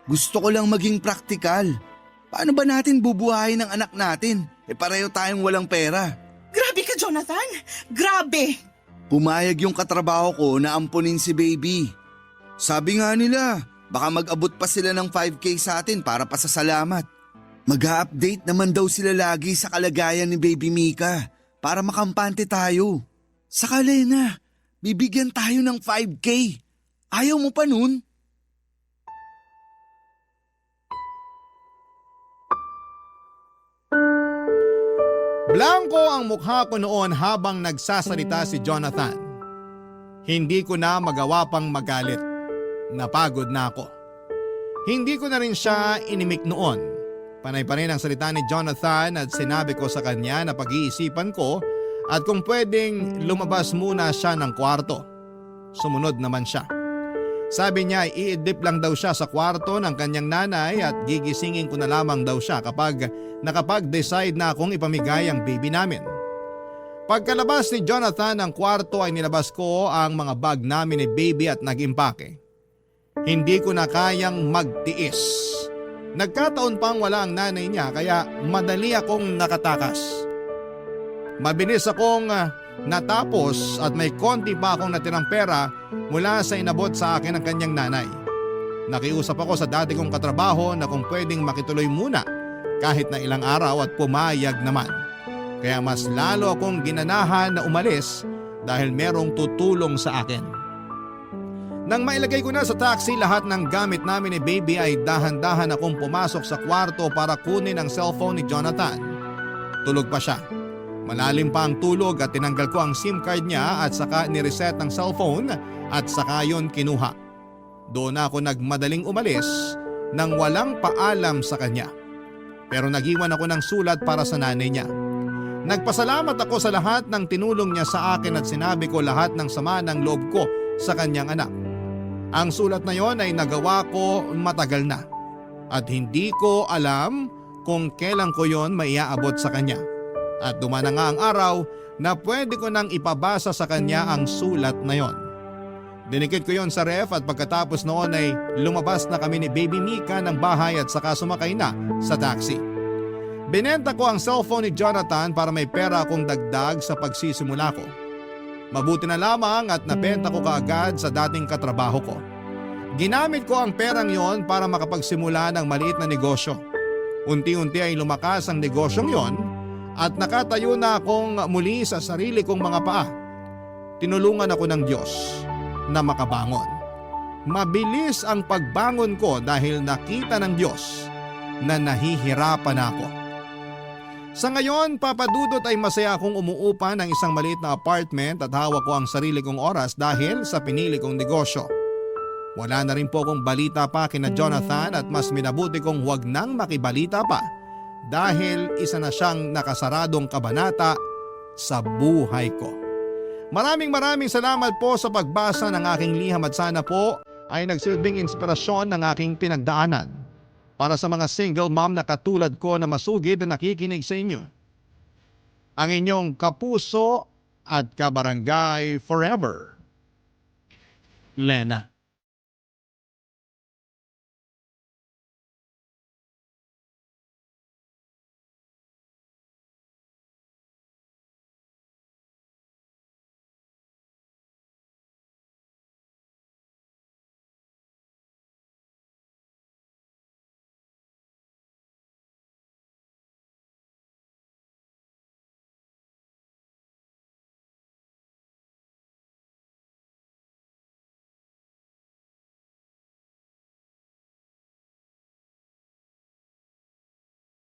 Gusto ko lang maging praktikal. Paano ba natin bubuhayin ang anak natin? Pareho tayong walang pera. Grabe ka, Jonathan. Grabe. Pumayag yung katrabaho ko na ampunin si baby. Sabi nga nila, baka mag-abot pa sila ng 5K sa atin para pasasalamat. Mag-a-update naman daw sila lagi sa kalagayan ni Baby Mika para makampante tayo. Saka Lena, bibigyan tayo ng 5K. Ayaw mo pa nun? Blanco ang mukha ko noon habang nagsasalita si Jonathan. Hindi ko na magawa pang magalit. Napagod na ako. Hindi ko na rin siya inimik noon. Panay pa rin ang salita ni Jonathan at sinabi ko sa kanya na pag-iisipan ko at kung pwedeng lumabas muna siya ng kwarto. Sumunod naman siya. Sabi niya iidip lang daw siya sa kwarto ng kanyang nanay at gigisingin ko na lamang daw siya kapag nakapag-decide na akong ipamigay ang baby namin. Pagkalabas ni Jonathan ng kwarto ay nilabas ko ang mga bag namin ni baby at nag-impake. Hindi ko na kayang magtiis. Nagkataon pang wala ang nanay niya kaya madali akong nakatakas. Mabilis akong natapos at may konti pa akong natirang pera mula sa inabot sa akin ng kanyang nanay. Nakiusap ako sa dati kong katrabaho na kung pwedeng makituloy muna kahit na ilang araw at pumayag naman. Kaya mas lalo akong ginanahan na umalis dahil merong tutulong sa akin. Nang mailagay ko na sa taxi lahat ng gamit namin ni Baby ay dahan-dahan akong pumasok sa kwarto para kunin ang cellphone ni Jonathan. Tulog pa siya. Malalim pa ang tulog at tinanggal ko ang SIM card niya at saka nireset ang cellphone at saka yon kinuha. Doon ako nagmadaling umalis nang walang paalam sa kanya. Pero nag-iwan ako ng sulat para sa nanay niya. Nagpasalamat ako sa lahat ng tinulong niya sa akin at sinabi ko lahat ng sama ng loob ko sa kanyang anak. Ang sulat na yon ay nagawa ko matagal na at hindi ko alam kung kailan ko yon maiaabot sa kanya. At dumaan na nga ang araw na pwede ko nang ipabasa sa kanya ang sulat na yon. Dinikit ko yon sa ref at pagkatapos noon ay lumabas na kami ni Baby Mika ng bahay at saka sumakay na sa taxi. Binenta ko ang cellphone ni Jonathan para may pera akong dagdag sa pagsisimula ko. Mabuti na lamang at nabenta ko kaagad sa dating katrabaho ko. Ginamit ko ang perang yon para makapagsimula ng maliit na negosyo. Unti-unti ay lumakas ang negosyong yon at nakatayo na akong muli sa sarili kong mga paa. Tinulungan ako ng Diyos na makabangon. Mabilis ang pagbangon ko dahil nakita ng Diyos na nahihirapan ako. Sa ngayon, papadudot ay masaya akong umuupa ng isang maliit na apartment at hawak ko ang sarili kong oras dahil sa pinili kong negosyo. Wala na rin po akong balita pa kina Jonathan at mas minabuti kong huwag nang makibalita pa dahil isa na siyang nakasaradong kabanata sa buhay ko. Maraming salamat po sa pagbasa ng aking liham at sana po ay nagsilbing inspirasyon ng aking pinagdaanan para sa mga single mom na katulad ko na masugid na nakikinig sa inyo. Ang inyong kapuso at kabarangay forever, Lena.